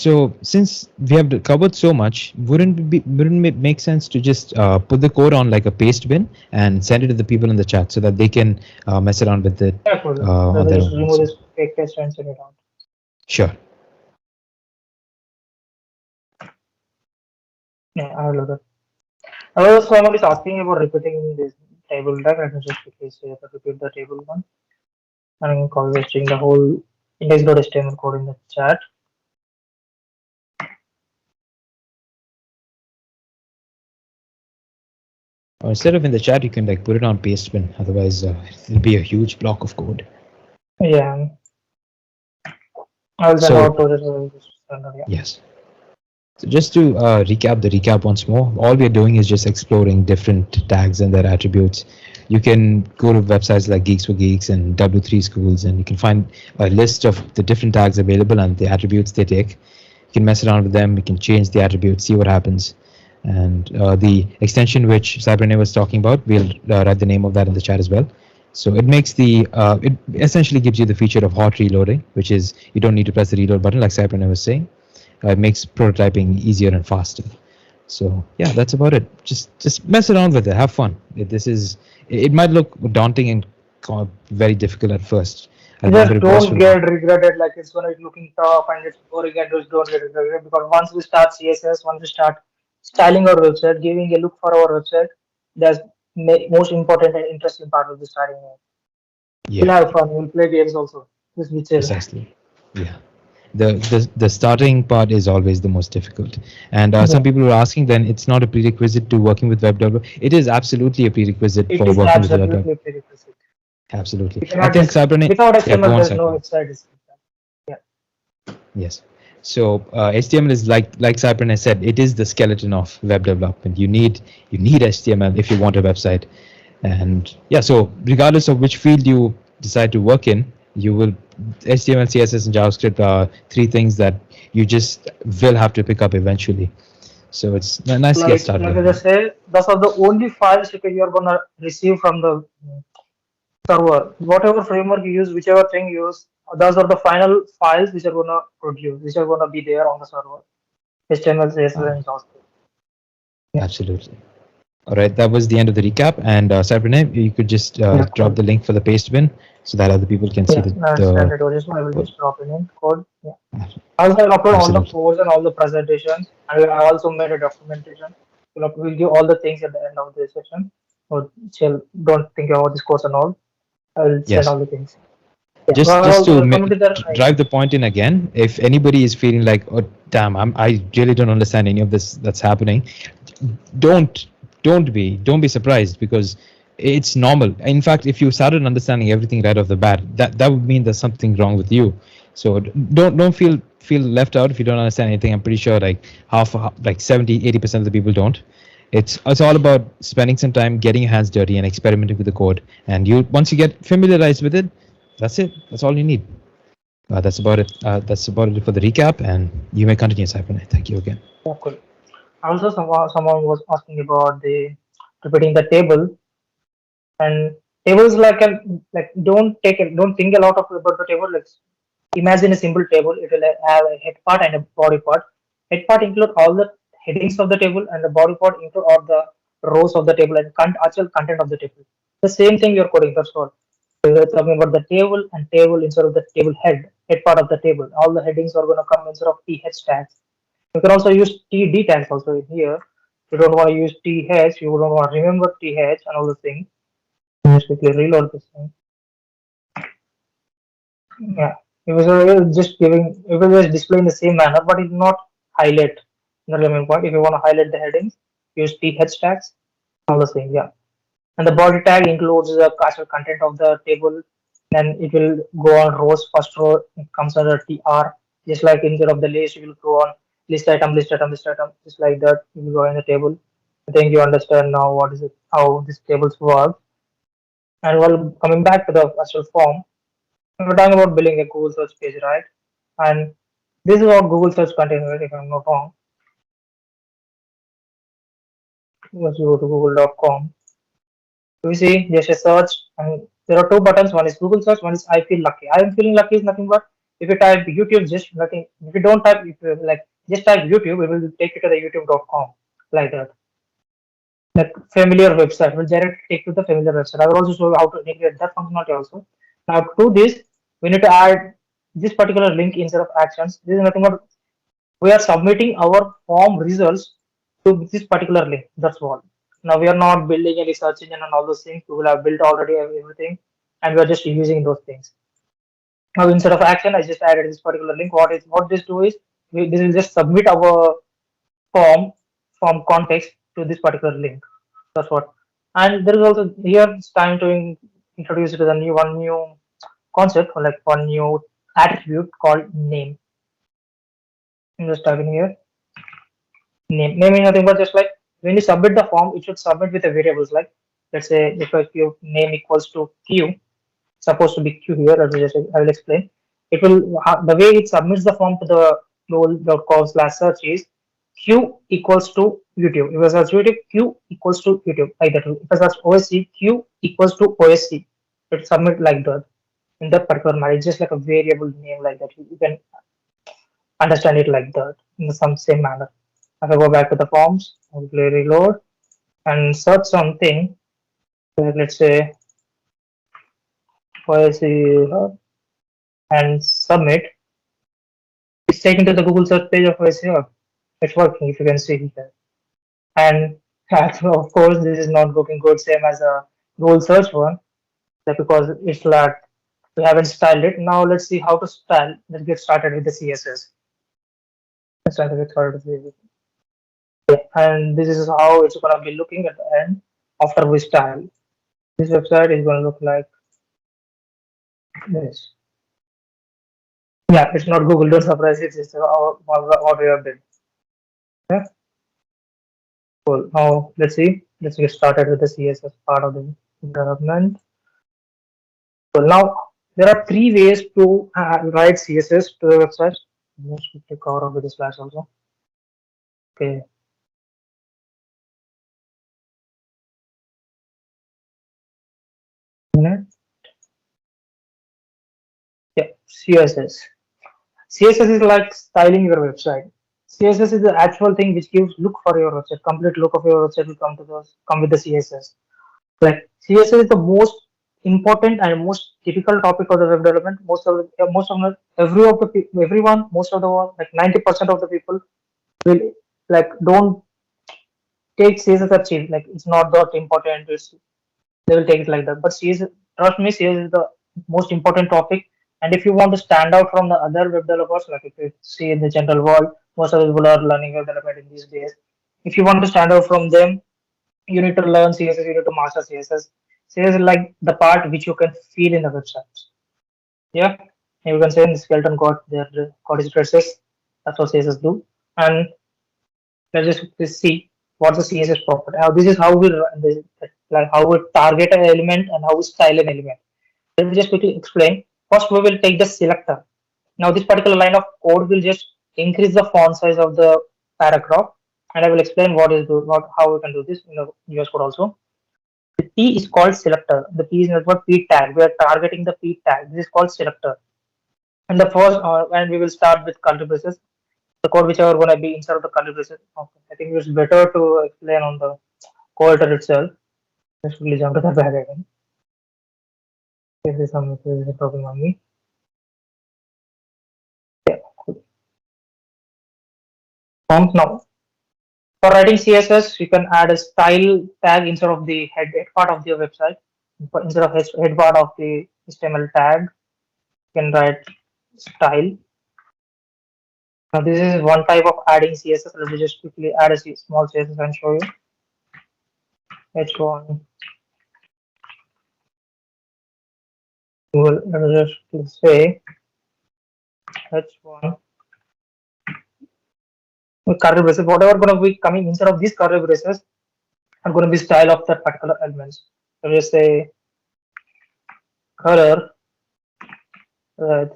So since we have covered so much, wouldn't it make sense to just put the code on like a paste bin and send it to the people in the chat so that they can mess around with it Yeah, cool. So on we their just own remove also? this fake test and send it out. Sure. Yeah, I will do that. Also, someone is asking about repeating this table, right? Let me just quickly say that repeat the table one. I'm pasting the whole index.html code in the chat. Or instead of in the chat, you can like put it on paste bin. Otherwise, it'll be a huge block of code. Yeah, I will send So out to this. Just send it, yeah. yes. So just to recap the recap once more, all we're doing is just exploring different tags and their attributes. You can go to websites like Geeks for Geeks and W3 Schools, and you can find a list of the different tags available and the attributes they take. You can mess around with them. You can change the attributes, see what happens. And the extension which Cybernet was talking about, we'll write the name of that in the chat as well. So it makes it essentially gives you the feature of hot reloading, which is you don't need to press the reload button like Cybernet was saying. It makes prototyping easier and faster. So yeah, that's about it. Just mess around with it, have fun. It might look daunting and very difficult at first. I remember Just it was don't for get regretted like it's gonna be looking tough and it's boring and just don't get regretted because once we start CSS, once we start styling our website, giving a look for our website, that's most important and interesting part of the starting. We'll yeah, have fun. We'll play games also. Just be chill. precisely. Yeah. The starting part is always the most difficult, and Yeah. some people were asking, then it's not a prerequisite to working with web developer. It is absolutely a prerequisite It for is working with web developer. absolutely prerequisite. Absolutely. You I cannot think just Cybernet. without Yeah, go HTML, on, there's no Cybernet. website. Yeah. Yes. So HTML is like Cybernet said, it is the skeleton of web development. You need HTML if you want a website, and yeah. So regardless of which field you decide to work in, you will HTML, CSS, and JavaScript are three things that you just will have to pick up eventually. So it's nice to get started Like I on that. just said, those are the only files you're gonna receive from the server. Whatever framework you use, whichever thing you use, those are the final files which are gonna produce, which are gonna be there on the server. HTML, CSS, Uh, and JavaScript. Yeah. Absolutely. All right, that was the end of the recap. And Cybernet, you could just Yeah. drop Cool. the link for the paste bin so that other people can see Yeah. I'll send it over. I will just drop it in code. Yeah. Also, I'll upload all the absolutely. codes and all the presentations. And I also made a documentation. We'll give all the things at the end of the session. So, chill. Don't think about this course and all. I will send Yes. all the things. Yeah. Just Well, to coming to that, drive the point in again, if anybody is feeling like, oh damn, I really don't understand any of this that's happening, don't don't be surprised, because it's normal. In fact, if you started understanding everything right off the bat, that would mean there's something wrong with you. So don't feel left out if you don't understand anything. I'm pretty sure like like 70-80% of the people don't. It's all about spending some time getting your hands dirty and experimenting with the code, and you once you get familiarized with it, that's it. That's all you need. That's about it. That's about it for the recap, and you may continue, Cybernet. Thank you again. yeah, cool. Also, someone was asking about the repeating the table and tables like don't think a lot of about the table. Like imagine a simple table. It will have a head part and a body part. Head part include all the headings of the table, and the body part include all the rows of the table and actual content of the table. The same thing you're coding. That's all. We're talking about the table and table instead of the table head part of the table. All the headings are going to come instead of th tags. You can also use td tags also in here. You don't want to use th, you don't want to remember th and all the things. Just quickly reload this thing. Yeah, it was just giving, it was just displaying the same manner, but it not highlight the remaining point. If you want to highlight the headings, use th tags, all the same. Yeah. And the body tag includes the actual content of the table. Then it will go on rows. First row it comes under tr. Just like instead of the list, you will go on list item, list item, list item. Just like that, you will go in the table. I think you understand now what is it, how these tables work. And while coming back to the actual form, we're talking about building a Google search page, right? And this is what Google search contains, right? If I'm not wrong. Let's go to google.com. We see there's a search and there are two buttons. One is Google search, one is I feel lucky. I am feeling lucky is nothing but if you type YouTube, just nothing. If you don't type, if you, like just type YouTube, it will take you to the youtube.com like that. Like familiar website will directly take you to the familiar website. I will also show you how to integrate that functionality also. Now to do this, we need to add this particular link instead of actions. This is nothing but we are submitting our form results to this particular link. That's all. Now we are not building any search engine and all those things. We will have built already everything, and we are just using those things. Now instead of action, I just added this particular link. What this do is this will just submit our form context to this particular link. That's what. And there is also here it's time to introduce to the new concept or like one new attribute called name. I'm just typing here. Name is nothing but just like when you submit the form, it should submit with the variables like let's say if your name equals to q, supposed to be q here. I will explain. It will the way it submits the form to the google.com/search is q equals to YouTube. If I search YouTube, q equals to YouTube like that. If I search OSC, q equals to OSC. It submit like that in that particular manner. It's just like a variable name like that. You can understand it like that in some same manner. If I go back to the forms, I will reload and search something, like let's say OSC and submit. It's taken to the Google search page of OSC. It's working if you can see here. And of course, this is not looking good, same as a Google search one, because it's like we haven't styled it. Now let's see how to style. Let's get started with the CSS. Let's start with the and this is how it's going to be looking at the end after we style. This website is going to look like this. Yeah, it's not Google, don't surprise, it's just what we have done. Yeah, cool. Now let's see, let's get started with the CSS part of the development. So now there are three ways to write CSS to the website. Let's quickly cover up with the slash also. Okay. Yeah, CSS. CSS is like styling your website. CSS is the actual thing which gives look for your website. Complete look of your website will come with the CSS. Like CSS is the most important and most difficult topic of the web development. Everyone, most of the world, like 90% of the people will like don't take CSS as cheap. Like it's not that important. They will take it like that. But CSS, trust me, CSS is the most important topic. And if you want to stand out from the other web developers, like if you see in the general world, most of the people are learning web development in these days. If you want to stand out from them, you need to learn CSS, you need to master CSS. CSS is like the part which you can feel in the websites. Yeah, you can say in the skeleton got its dresses. That's what CSS do. And let's just see what's the CSS property. Now this is how we like how we target an element and how we style an element. Let me just quickly explain. First, we will take the selector. Now, this particular line of code will just increase the font size of the paragraph, and I will explain how we can do this in the US code also. The P is called selector. The P is not what P tag. We are targeting the P tag. This is called selector. And the first, and we will start with curly braces. The code which are going to be inside of the curly braces. Okay. I think it's better to explain on the code itself. Let's quickly jump to the back again. This is a problem on me. Yeah. Forms now. For writing CSS, you can add a style tag instead of the head part of your website. Instead of head part of the HTML tag, you can write style. Now this is one type of adding CSS. Let me just quickly add a small CSS and show you. H1. Let me just say H1. With curly braces, whatever going to be coming instead of these curly braces are going to be style of that particular elements. So just say color red,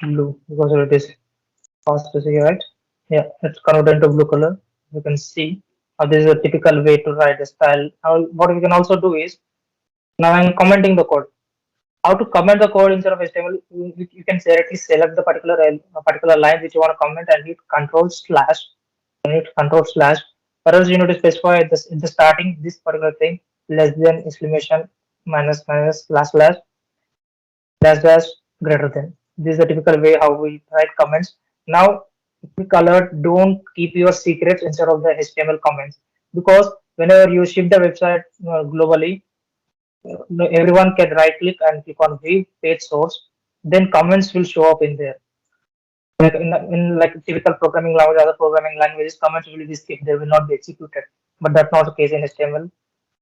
blue because it is fast to see, right? Yeah, it's converted into blue color. You can see this is a typical way to write a style. Now, what we can also do is now I'm commenting the code. How to comment the code instead of HTML? You can directly select the particular line which you want to comment and hit Control slash. Hit Control slash. Or else you need to specify this in the starting this particular thing less than exclamation minus slash slash dash dash greater than. This is the typical way how we write comments. Now, quick alert, don't keep your secrets instead of the HTML comments because whenever you ship the website globally, everyone can right click and click on view page source, then comments will show up in there. Like in like typical programming language, other programming languages, comments will be skipped, they will not be executed. But that's not the case in HTML.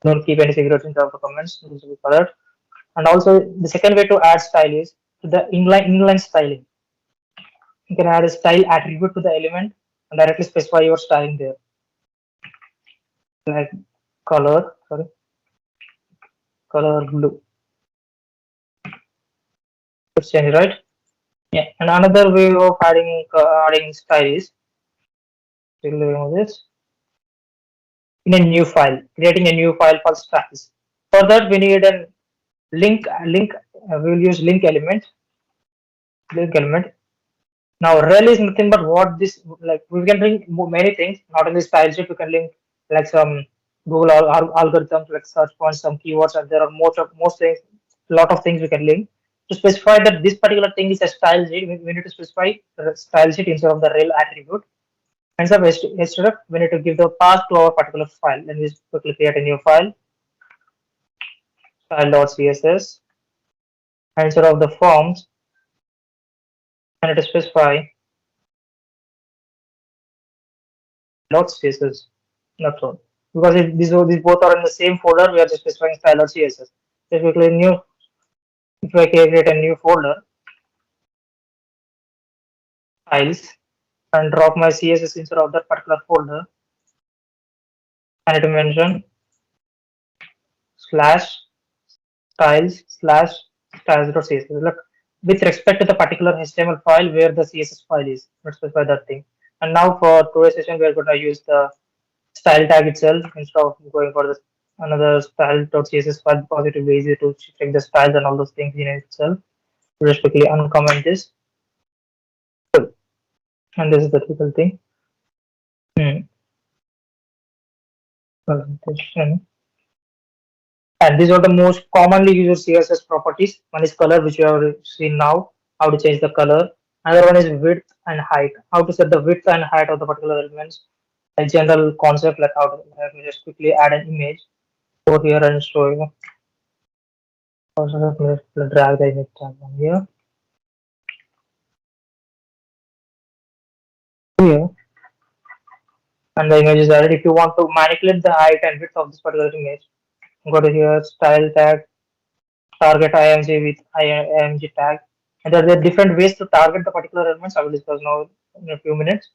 Don't keep any secrets in terms of comments. This will be colored. And also the second way to add style is to the inline styling. You can add a style attribute to the element and directly specify your styling there. Like color blue. Let's change, right? Yeah. And another way of adding style is remove this in a new file, creating a new file for styles. For that, we need a link. We will use link element. Now, rel is nothing but what this like. We can link many things, not only style sheet. We can link like some Google algorithms, like search points, some keywords, and there are most things. Lot of things we can link to specify that this particular thing is a style sheet. We need to specify the style sheet instead of the rel attribute. Instead of href, we need to give the path to our particular file. Then we quickly create a new file, style.css. And instead of the forms, I need to specify .css. That's all. Because these both are in the same folder, we are just specifying style.css. If we create new, if I create a new folder, files, and drop my CSS instead of that particular folder, I need to mention slash styles.css. Look, with respect to the particular HTML file where the CSS file is, let's specify that thing. And now for today's session, we are going to use the style tag itself instead of going for the another style.css file because it will be easy to check the styles and all those things in itself. We'll just quickly uncomment this. And this is the typical thing. Presentation. And these are the most commonly used CSS properties. One is color, which you have seen now, how to change the color. Another one is width and height, how to set the width and height of the particular elements. A general concept like how to, let me just quickly add an image over here and show you. Also, drag the image tag on here. Here. And the image is added. If you want to manipulate the height and width of this particular image, go to here, style tag, target img with img tag. And there are different ways to target the particular elements. I will discuss now in a few minutes.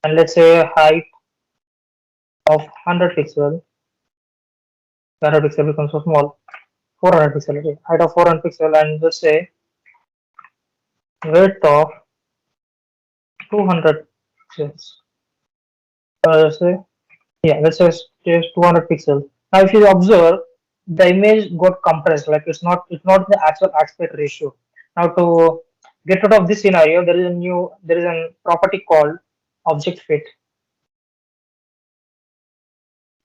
And let's say height of 100 pixel. 100 pixel becomes so small. 400 pixel. Okay. Height of 400 pixel, and let's say width of 200 pixels. Let's say, yeah, let's say just 200 pixels. Now, if you observe, the image got compressed. Like it's not the actual aspect ratio. Now, to get out of this scenario, there is a property called object fit.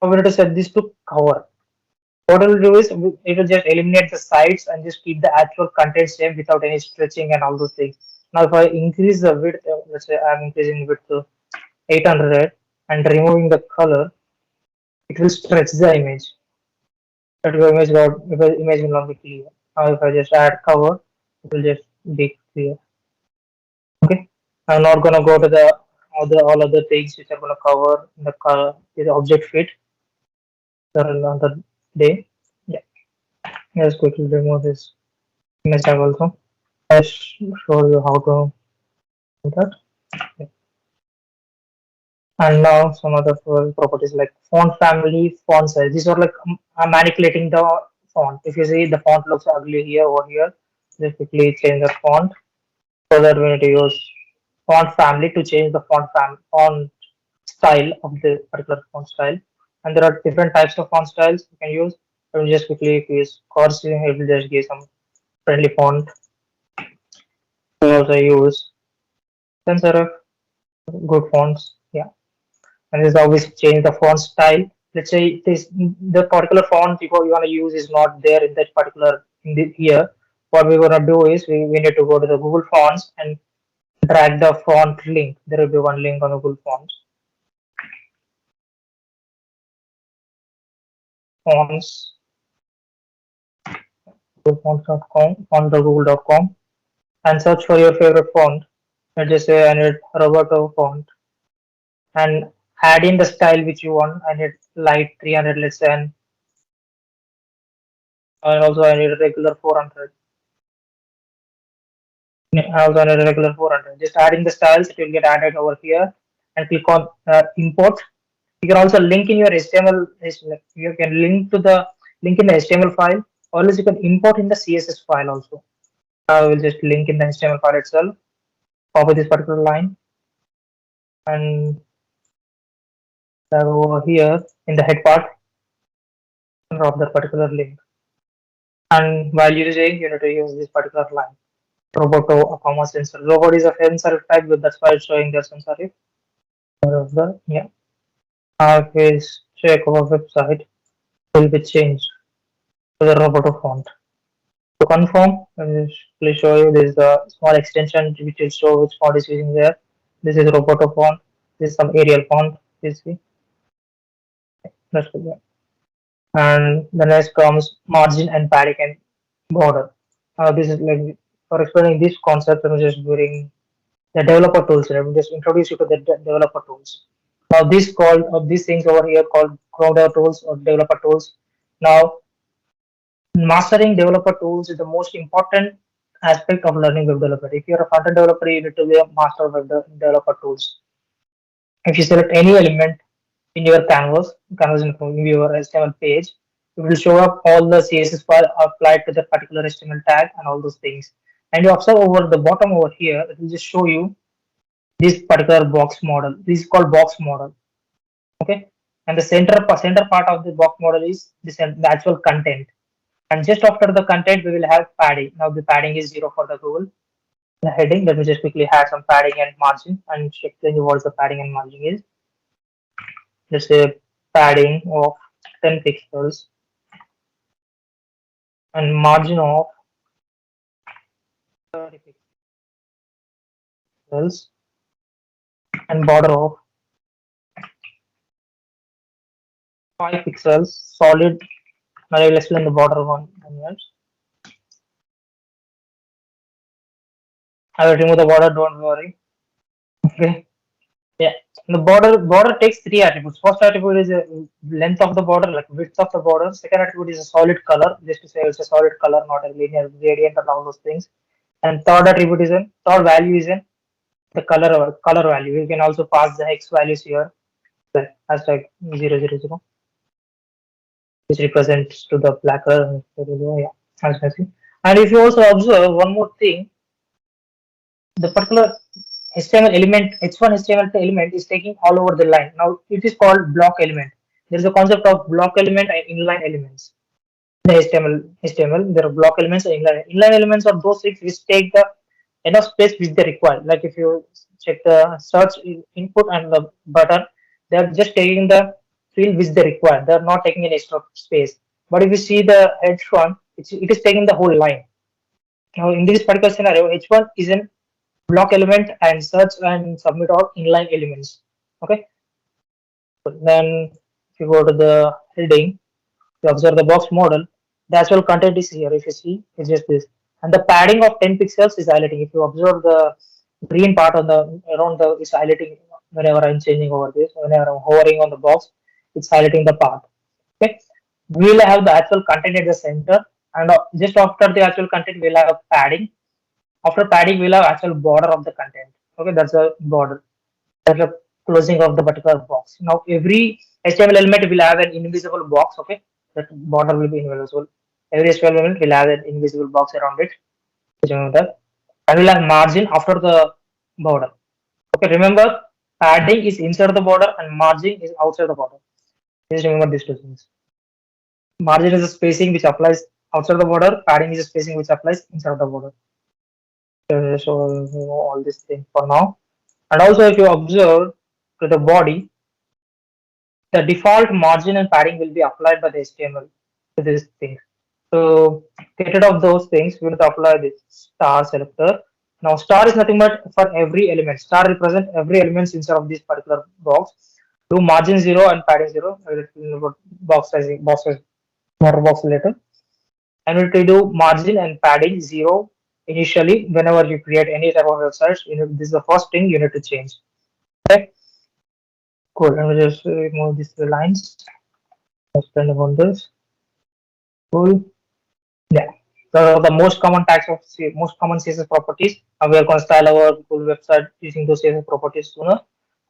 So we need to set this to cover. What it will do is it will just eliminate the sides and just keep the actual content same without any stretching and all those things. Now, if I increase the width, let's say I'm increasing width to 800 and removing the color, it will stretch the image. That image will not be clear. Now, if I just add cover, it will just be clear. Okay, I'm not gonna go to the all other things which are gonna cover the color, the object fit for another day. Yeah, let's quickly remove this image tag also. I'll show you how to do that. Yeah. And now some other properties like font family, font size. These are like I'm manipulating the font. If you see the font looks ugly here or here, just quickly change the font. So that we need to use font family to change the font style of the particular font style. And there are different types of font styles you can use. I will just quickly use cursive. It will just give some friendly font. We also use sans serif, good fonts. Yeah, and this is how we change the font style. Let's say this the particular font you want to use is not there in that particular here. What we're gonna do is we need to go to the Google Fonts and drag the font link. There will be one link on the Google Fonts. Fonts, googlefonts.com, on the google.com, and search for your favorite font. Let's just say I need Roberto font and add in the style which you want. I need light 300, let's say, and also I need a regular 400. Also I need a regular 400. Just adding the styles, it will get added over here, and click on import. You can also link in your HTML. You can link to the link in the HTML file, or else you can import in the CSS file also. I will just link in the HTML file itself. Copy this particular line and over here in the head part, drop that particular link. And while using, you need to use this particular line. Roboto, a comma sensor. Robot is a sans serif type, but that's why it's showing the sans serif. Yeah. Please check our website. Will be changed to the Roboto font. To confirm, please show you this is a small extension which will show which font is using there. This is Roboto font. This is some Arial font. You see. That's good. And the next comes margin and padding and border. This is like for explaining this concept, I'm just doing the developer tools. I will just introduce you to the developer tools. Now these things over here called crowder tools or developer tools. Now mastering developer tools is the most important aspect of learning web developer. If you're a front-end developer, you need to be a master of developer tools. If you select any element in your canvas in your HTML page, it will show up all the CSS file applied to the particular HTML tag and all those things. And you observe over the bottom over here, it will just show you this particular box model. This is called box model. Okay, and the center part of the box model is the actual content. And just after the content, we will have padding. Now the padding is 0 for the Google. The heading, let me just quickly add some padding and margin and check what the padding and margin is. Let's say padding of 10 pixels and margin of 30 pixels and border of 5 pixels solid. Now I will explain the border one. I will remove the border, don't worry. Okay. Yeah. The border takes 3 attributes. First attribute is the length of the border, like width of the border. Second attribute is a solid color, just to say it's a solid color, not a linear gradient and all those things. And third attribute is third value is in the color value. You can also pass the hex values here, like hashtag 000, which represents to the black color. Yeah, as you can see. And if you also observe one more thing, the particular HTML element, H1 HTML element is taking all over the line. Now it is called block element. There is a concept of block element and inline elements. The HTML, there are block elements and inline elements are those things which take the enough space which they require. Like if you check the search input and the button, they are just taking the field which they require. They are not taking any extra space. But if you see the H1, it is taking the whole line. Now in this particular scenario, H1 is an block element and search and submit are inline elements. Okay. Then if you go to the heading, you observe the box model, the actual content is here. If you see, it's just this. And the padding of 10 pixels is highlighting. If you observe the green part on the around the is highlighting whenever I'm changing over this, whenever I'm hovering on the box, it's highlighting the part. Okay. We'll have the actual content at the center, and just after the actual content, we'll have padding. After padding, we'll have actual border of the content. Okay, that's a border. That's a closing of the particular box. Now every HTML element will have an invisible box. Okay, that border will be invisible. Every HTML element will have an invisible box around it. Remember that. And we'll have margin after the border. Okay, remember padding is inside the border and margin is outside the border. Just remember these two things. Margin is a spacing which applies outside the border. Padding is a spacing which applies inside the border. So you know all these things for now. And also, if you observe to the body, the default margin and padding will be applied by the HTML to this thing. So get rid of those things. We will apply this star selector. Now star is nothing but for every element. Star represent every element inside of this particular box. Do margin 0 and padding 0. I will box sizing, box size, border box later. And we will do margin and padding 0 initially whenever you create any type of websites. This is the first thing you need to change. Okay. Cool. Let me just remove these three lines. Explain about this. Cool. Yeah. So the most common types of most common CSS properties. We are going to style our full website using those CSS properties sooner.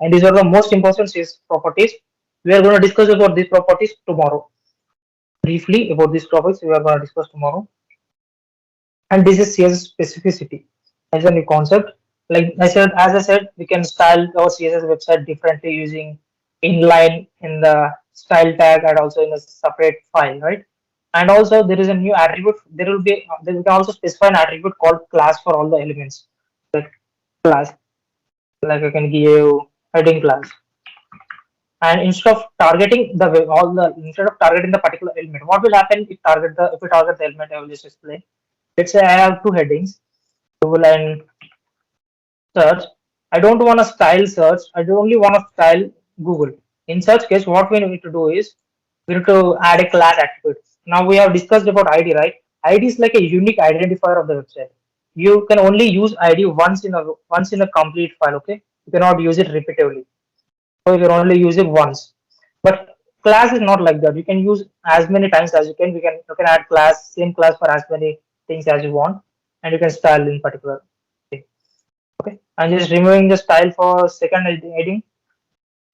And these are the most important CSS properties. We are going to discuss about these properties tomorrow. Briefly about these topics we are going to discuss tomorrow. And this is CSS specificity as a new concept. Like I said, as I said, we can style our CSS website differently using inline in the style tag and also in a separate file, right? And also there is a new attribute. There will be we can also specify an attribute called class for all the elements. Like class, like I can give heading class. And instead of targeting the instead of targeting the particular element, what will happen if we target the element? I will just explain. Let's say I have two headings, Google and search. I don't want to style search. I only want to style Google. In such case, what we need to do is we need to add a class attribute. Now we have discussed about ID, right? ID is like a unique identifier of the website. You can only use ID once in a complete file. Okay, you cannot use it repeatedly. So you can only use it once. But class is not like that. You can use as many times as you can. You can add same class for as many things as you want, and you can style in particular thing. Okay, I'm just removing the style for second heading,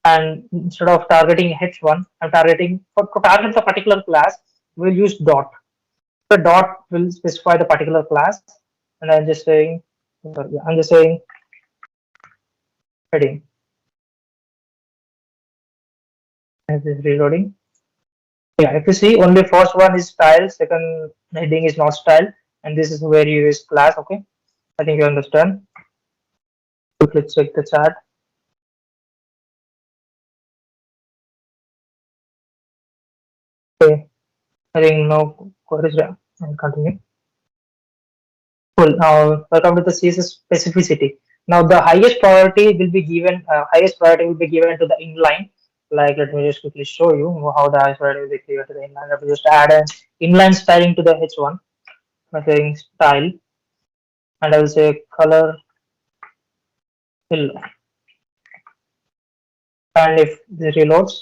and instead of targeting H1, I'm targeting to target the particular class. We'll use dot. The dot will specify the particular class, and I'm just saying heading. And this is reloading. Yeah, if you see, only first one is style, second heading is not style, and this is where you use class. Okay, I think you understand. Let's check the chart. Okay, I think no queries. And continue. Cool. Now welcome to the CSS specificity. Now the highest priority will be given to the inline. Like let me just quickly show you how the highest priority will be given to the inline. Let me just add an inline styling to the H1 by saying style, and I will say color yellow. And if this reloads,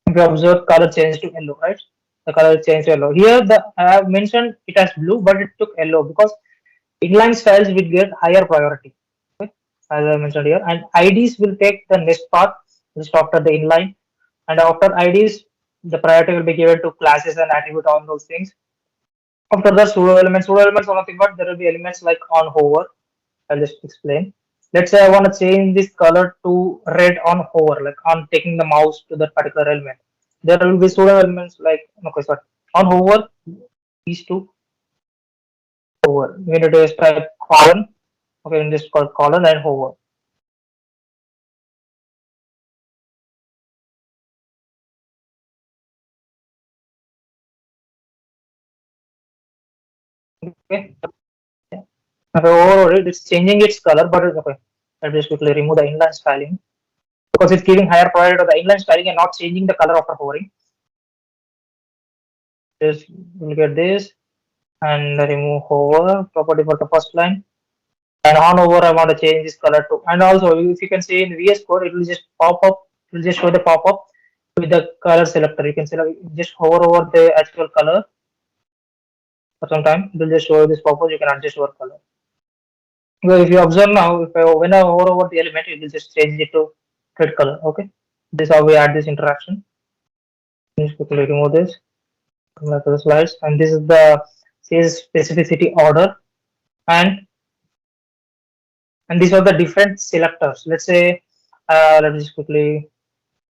if you observe color change to yellow, right? The color change to yellow. Here I have mentioned it as blue, but it took yellow because inline styles will get higher priority. Okay? As I mentioned here, and IDs will take the next part just after the inline, and after IDs, the priority will be given to classes and attribute on those things. After the pseudo elements are nothing but there will be elements like on hover. I'll just explain. Let's say I want to change this color to red on hover, like on taking the mouse to that particular element. There will be pseudo elements like okay, sorry, on hover, these two hover. We need to just type colon. Okay, in this called colon and hover. Okay. Yeah. Okay, overall it's changing its color, but it's okay. I'll just quickly remove the inline styling because it's giving higher priority to the inline styling and not changing the color after hovering. Just look at this and remove hover property for the first line. And on over, I want to change this color too. And also, if you can see in VS Code, it will just pop up. It will just show the pop up with the color selector. You can select, just hover over the actual color for some time. It will just show you this pop up. You can adjust your color. So if you observe now, when I hover over the element, it will just change it to red color. Okay, this is how we add this interaction. Just quickly remove this. Come back to the slides, and this is the CSS specificity order, and these are the different selectors. Let's say, let me just quickly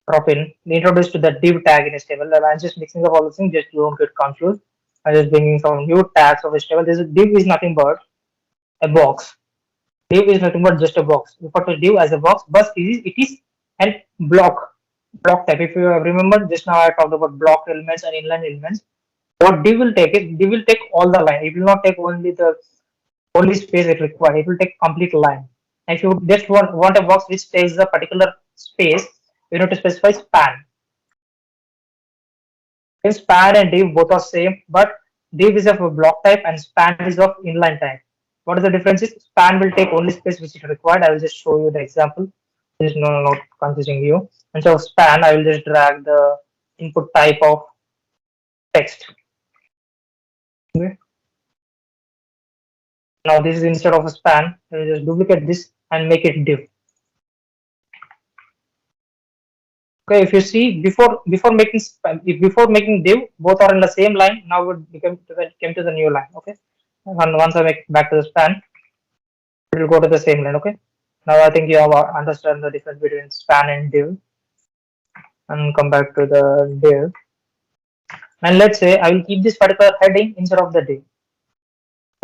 drop in. We introduced to the div tag in HTML. And I'm just mixing up all the things, just don't get confused. I'm just bringing some new tags of HTML. This div is nothing but a box. Div is nothing but just a box. Refer to div as a box, but it is a block type. If you remember, just now I talked about block elements and inline elements. What div will take is div will take all the line. It will not take only space it requires. It will take complete line. If you just want a box which takes the particular space, you need to specify span. In span and div both are same, but div is of a block type and span is of inline type. What is the difference? Is span will take only space which is required. I will just show you the example. This is not confusing you. And so span, I will just drag the input type of text. Okay. Now this is instead of a span, I will just duplicate this and make it div. Okay, if you see before making div, both are in the same line. Now it came to the new line. Okay, and once I make back to the span, it will go to the same line. Okay, now I think you have understand the difference between span and div, and come back to the div. And let's say I will keep this particular heading instead of the div.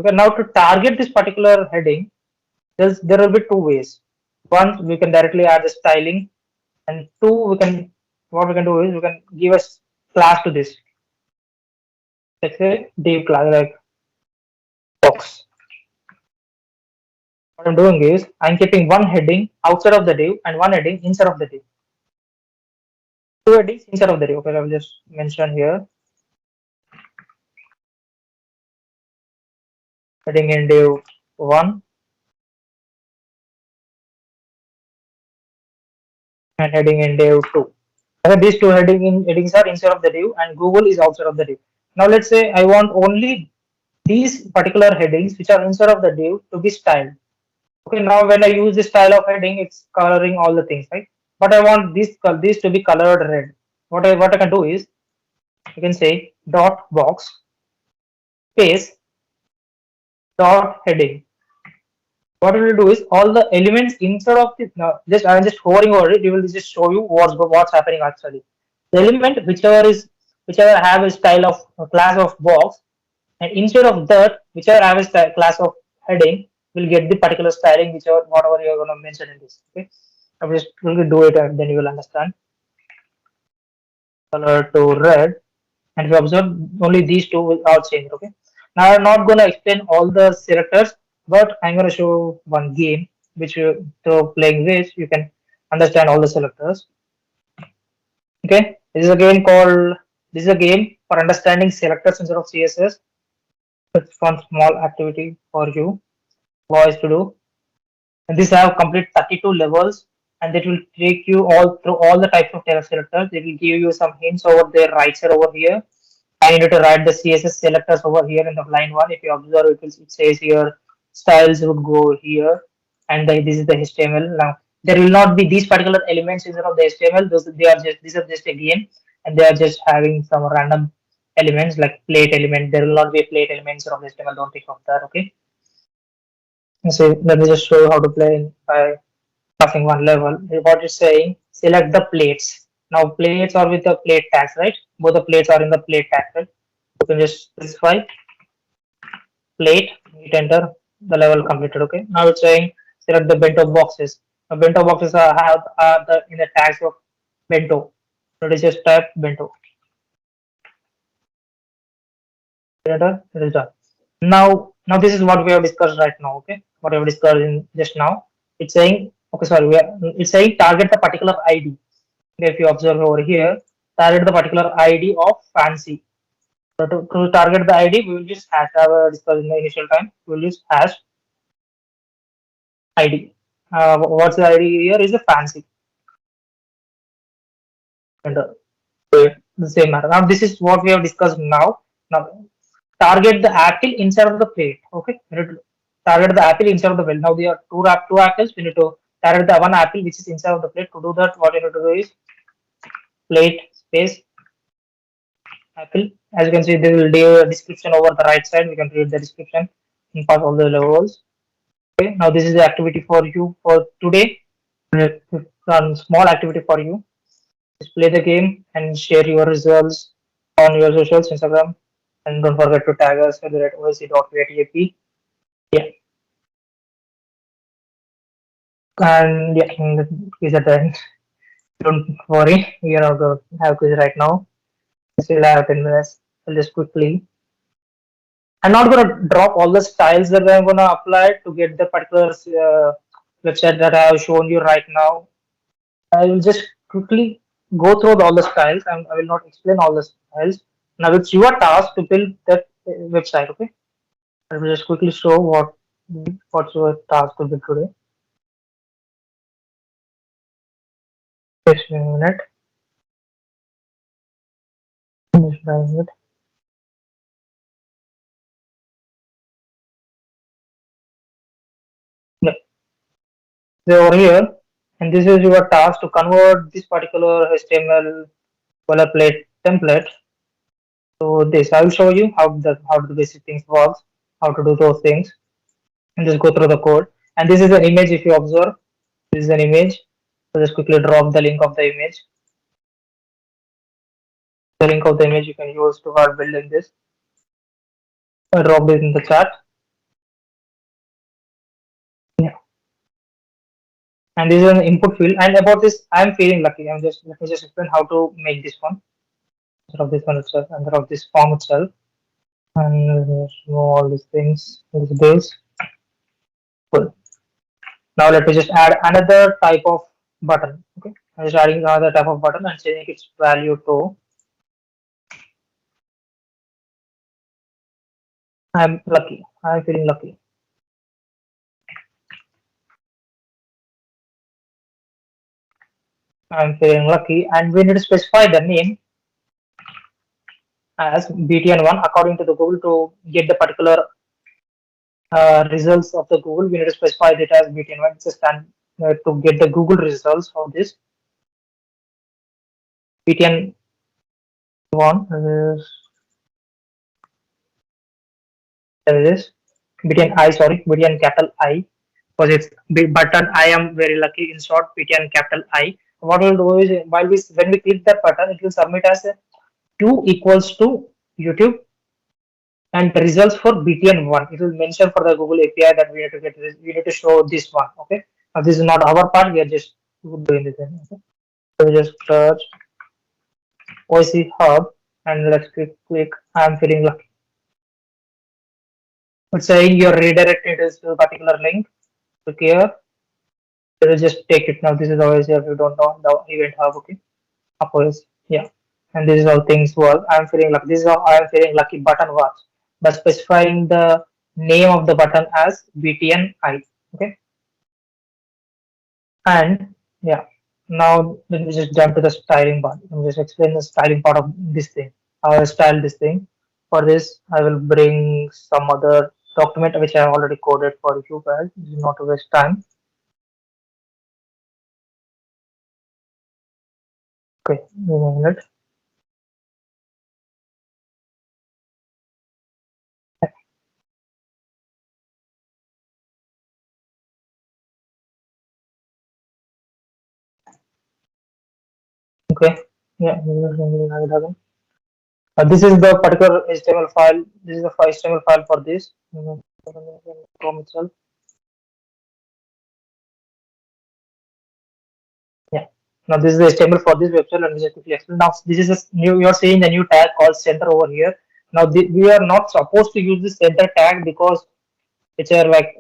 Okay, now to target this particular heading, there will be two ways. One, we can directly add the styling, and two, what we can do is we can give a class to this. Let's say div class like box. What I'm doing is I'm keeping one heading outside of the div and one heading inside of the div. Two headings inside of the div. Okay, I will just mention here. Heading in div 1 and heading in div 2. Okay, these two headings are inside of the div and Google is outside of the div. Now let's say I want only these particular headings which are inside of the div to be styled. Okay, now when I use this style of heading, it's coloring all the things, right? But I want these to be colored red. What I can do is you can say dot box space dot heading. What we will do is all the elements inside of this. Now, I'm just hovering over it. It will just show you what's happening actually. The element whichever have a style of a class of box, and instead of that, whichever have a class of heading, will get the particular styling whichever whatever you are going to mention in this. Okay, I will just quickly do it and then you will understand. Color to red, and if you observe only these two will all change. Okay, now I'm not going to explain all the selectors, but I'm going to show one game which you through playing this you can understand all the selectors. Okay, this is a game for understanding selectors instead of CSS. It's one small activity for you boys to do. And this have complete 32 levels, and it will take you all through all the types of selectors. It will give you some hints over there, right side over here. I need to write the CSS selectors over here in the line one. If you observe, it says here styles would go here, and this is the HTML. Now there will not be these particular elements instead of the HTML. These are just a game, and they are just having some random elements like plate element. There will not be a plate element instead of HTML. Don't think of that. Okay. So let me just show you how to play by passing one level. What it's saying, select the plates. Now plates are with the plate tags, right? Both the plates are in the plate tag, right? You can just specify plate, hit enter, the level completed. Okay. Now it's saying select the bento boxes. The bento boxes are in the tags of bento. So it is just type bento. Enter, it is done. Now this is what we have discussed right now. Okay, what we have discussed in just now. It's saying, okay, sorry, it's saying target the particular ID. If you observe over here, target the particular ID of fancy. So to target the ID, we will use hash. I have discussed in the initial time. We will use hash ID. What's the ID here? Is a fancy and the same matter. Now this is what we have discussed now. Now target the apple inside of the plate. Okay, we need to target the apple inside of the plate. Now there are two apples. We need to target the one apple which is inside of the plate. To do that, what you need to do is plate space apple. As you can see, there will be a description over the right side. We can read the description and pass all the levels. Okay, now this is the activity for you for today. One small activity for you. Just play the game and share your results on your socials, Instagram, and don't forget to tag us at osc.createap. Yeah, and yeah, is at the end. Don't worry, we are not going to have quiz right now. Still have 10 minutes. I'll just quickly. I'm not going to drop all the styles that I'm going to apply to get the particular website that I have shown you right now. I will just quickly go through all the styles and I will not explain all the styles. Now it's your task to build that website. Okay, I will just quickly show what's your task to build today. Just a minute. Just a minute. Yeah. So over here, and this is your task to convert this particular HTML boilerplate template. So this I will show you how the basic things work, how to do those things, and just go through the code. And this is an image. If you observe, this is an image. So just quickly drop the link of the image. The link of the image you can use to start building this. I drop this in the chat. Yeah. And this is an input field. And about this, I am feeling lucky. Let me just explain how to make this one. Instead of this one itself, instead of this form itself. And know all these things, these bills. Cool. Now let me just add another type of button. Okay, I'm just adding another type of button and changing its value to. I'm lucky. I'm feeling lucky. I'm feeling lucky, and we need to specify the name as BTN1 according to the Google to get the particular results of the Google. We need to specify it as BTN1. It's a stand to get the Google results of this. BTN1 is BTN I, sorry, BTN capital I, because it's big button. I am very lucky. In short, BTN capital I. What we'll do is when we click that button, it will submit as a Q equals to YouTube and results for BTN1. It will mention for the Google API that we need to get this, we need to show this one. Okay. Now this is not our part, we are just doing this thing. Okay. So we just search OC Hub and let's click I'm feeling lucky. It's saying you're redirected to a particular link. Click here. It will just take it. Now this is always if you don't know the event hub. Okay. Of course. Yeah. And this is how things work. I'm feeling lucky. This is how I'm feeling lucky button works by specifying the name of the button as BTNI. Okay. And yeah, now let me just jump to the styling part. Let me just explain the styling part of this thing. How I style this thing. For this, I will bring some other document which I have already coded for you guys. This is not to waste time. Okay, give me a minute. Okay, yeah, this is the particular HTML file. This is the HTML file for this. Chrome itself. Yeah. Now this is the HTML for this website. Let me just quickly explain. Now this is a new. You are seeing the new tag called center over here. Now we are not supposed to use the center tag because which are like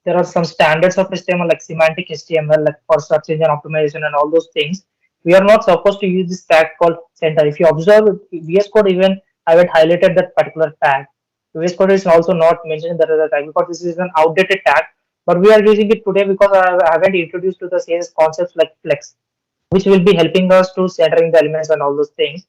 there are some standards of HTML like semantic HTML like for search engine optimization and all those things. We are not supposed to use this tag called center. If you observe VS Code, even I had highlighted that particular tag. VS Code is also not mentioned that other tag because this is an outdated tag. But we are using it today because I haven't introduced to the CSS concepts like flex, which will be helping us to centering the elements and all those things.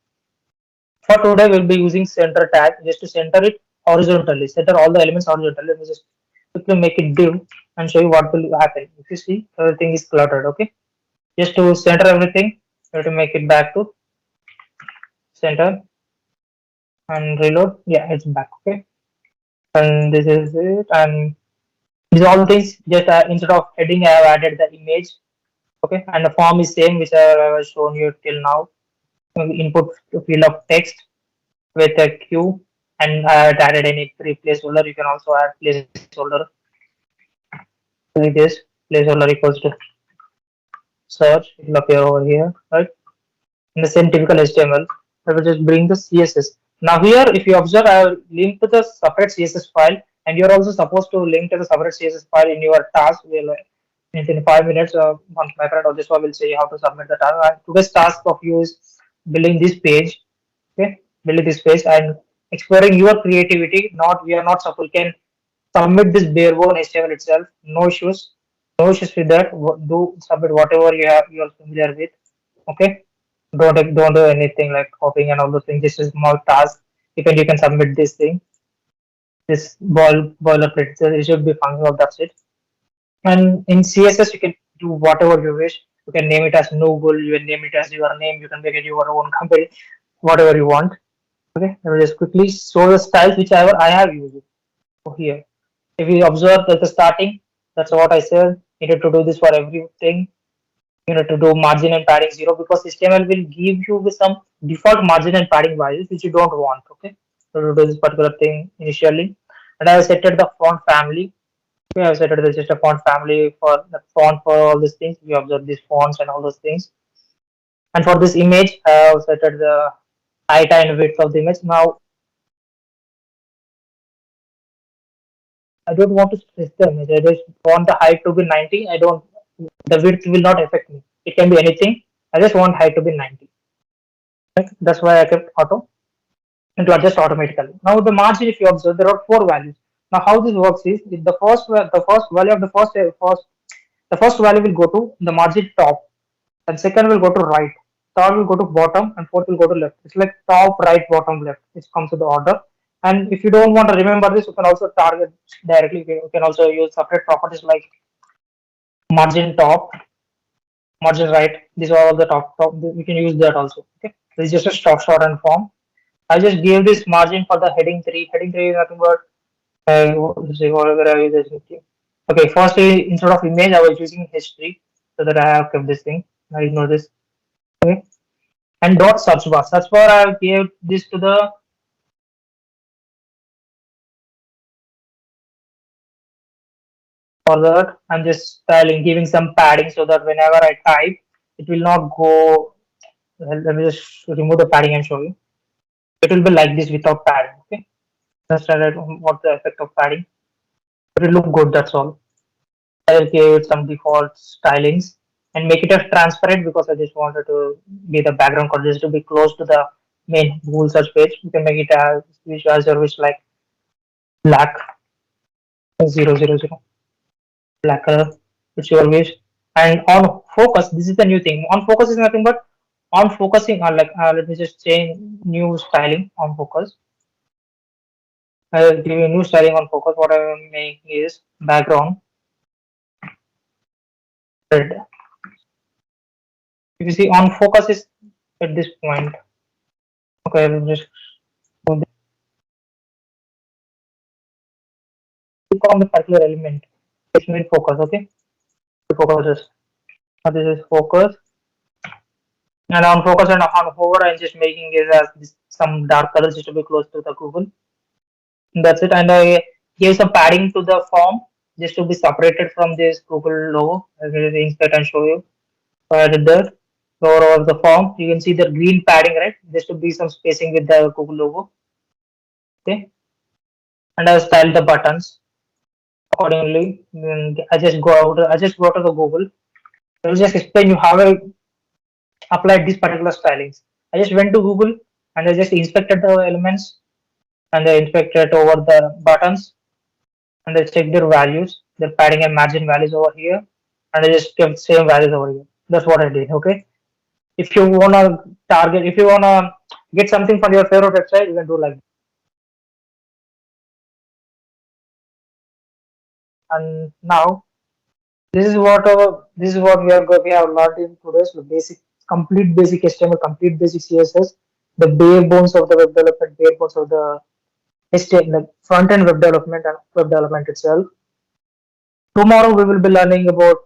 For today, we'll be using center tag just to center it horizontally, center all the elements horizontally. Let me just quickly make it div and show you what will happen. If you see, everything is cluttered, okay? Just to center everything, you have to make it back to center and reload. Yeah, it's back, okay? And this is it. And these all things, just instead of heading, I have added the image, okay? And the form is same, which I have shown you till now. Input field of text with a Q, and I had added any placeholder. You can also add placeholder like this. Placeholder equals to search. It will appear over here, right? In the same typical HTML, I will just bring the CSS. Now here, if you observe, I have linked to the separate CSS file, and you're also supposed to link to the separate CSS file in your task. Well, in 5 minutes, once my friend or this one will say how to submit the task. And today's task of you is building this page, okay? Building this page and exploring your creativity. Not we are not supposed can submit this bare bone HTML itself. No issues, no issues with that. Do submit whatever you are familiar with, okay? Don't do anything like copying and all those things. This is small task. You can submit this thing. This boilerplate. It should be functional. That's it. And in CSS, you can do whatever you wish. You can name it as Noogle. You can name it as your name. You can make it your own company, whatever you want. Okay. I will just quickly show the styles whichever I have used here. If you observe at the starting, that's what I said. You need to do this for everything. You need to do margin and padding 0 because HTML will give you with some default margin and padding values which you don't want. Okay, so to do this particular thing initially, and I have set the font family. Okay, I have set the just a font family for the font for all these things. We observe these fonts and all those things. And for this image, I have set the height and width of the image. Now I don't want to stress the image. I just want the height to be 90. I don't. The width will not affect me. It can be anything. I just want height to be 90. Right? That's why I kept auto and to adjust automatically. Now the margin, if you observe, there are 4 values. Now how this works is if the first value of the first value will go to the margin top, and second will go to right, third will go to bottom, and fourth will go to left. It's like top, right, bottom, left. It comes to the order. And if you don't want to remember this, you can also target directly. You can also use separate properties like margin top, margin right. These are all the top. We can use that also. Okay, this is just a shorthand form. I just gave this margin for the heading 3. Heading 3 is nothing but whatever I use. Okay, first instead of image, I was using history so that I have kept this thing. I ignore this. Okay, and dot search bar. Search bar I gave this to the for that. I'm just styling, giving some padding so that whenever I type, it will not go. Well, let me just remove the padding and show you. It will be like this without padding. Okay, understand what the effect of padding. It will look good. That's all. I will give some default stylings and make it as transparent because I just wanted to be the background color just to be close to the main Google search page. You can make it as your wish like black 000 black color, which your wish. And on focus, this is the new thing. On focus is nothing but on focusing on let me just change new styling on focus. I'll give you a new styling on focus. What I am making is background red. If you see on focus is at this point. Okay, I'll just click on the particular element. It's made focus, okay? Focus is this is focus. And on focus and on hover, I'm just making it as some dark colors just to be close to the Google. And that's it. And I gave some padding to the form just to be separated from this Google logo. I will insert and show you. So I did that. Over the form, you can see the green padding, right? Just to be some spacing with the Google logo. Okay, and I style the buttons accordingly. I just go out. I just go to the Google. I will just explain you how I applied these particular stylings. I just went to Google and I just inspected the elements and I inspected over the buttons and I checked their values, their padding and margin values over here, and I just kept same values over here. That's what I did. Okay. If you wanna target, if you wanna get something from your favorite website, you can do like that. And now this is what we have learned in today's basic, complete basic HTML, complete basic CSS, the bare bones of the web development, bare bones of the HTML, like front end web development and web development itself. Tomorrow we will be learning about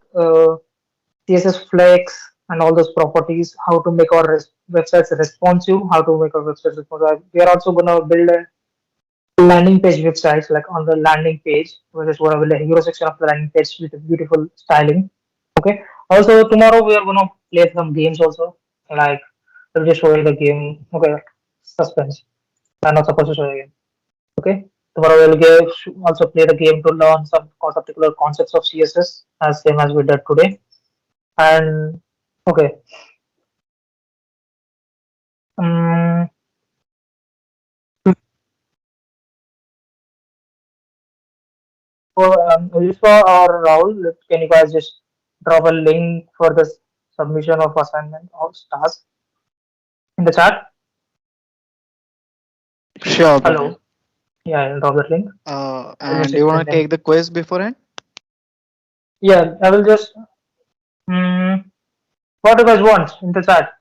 CSS Flex and all those properties, how to make our websites responsive, how to make our websites responsive. We are also gonna build a landing page websites, like on the landing page, which is one of the hero section of the landing page with a beautiful styling. Okay. Also tomorrow we are gonna play some games also. Like we'll just show you the game. Okay. Suspense. I'm not supposed to show you again. Okay. Tomorrow we'll also play the game to learn some particular concepts of CSS as same as we did today. And okay. Um, for Yusuf or Rahul, can you guys just drop a link for the submission of assignment or task in the chat? Sure, Brian. Hello. Yeah, I'll drop that link. I'll just And do you want explain to them. take the quiz beforehand? Yeah, I will just. Um, what do you guys want in the chat?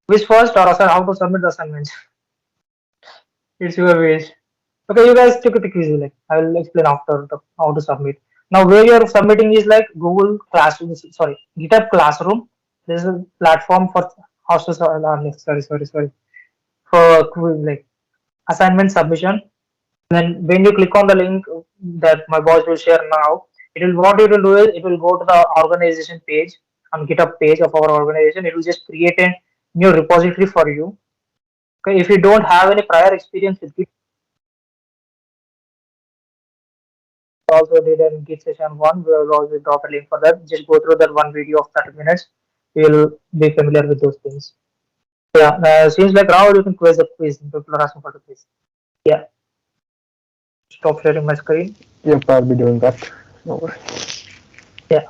Which first or how to submit the assignments? It's your wish. Okay, you guys take it easy. Like I will explain after how to submit. Now, where you're submitting is like Google Classroom. Sorry, GitHub Classroom. This is a platform for hostels or learning. Sorry. For like assignment submission. Then when you click on the link that my boss will share now, it will what it will do is it will go to the organization page on GitHub page of our organization. It will just create a new repository for you. Okay, if you don't have any prior experience with Git, also did in Git session one, we will also drop a link for that. Just go through that one video of 30 minutes. You'll be familiar with those things. Yeah, seems like now you can quiz the quiz. People are asking for the quiz. Yeah, stop sharing my screen. Yep, I'll be doing that. No worries. Yeah.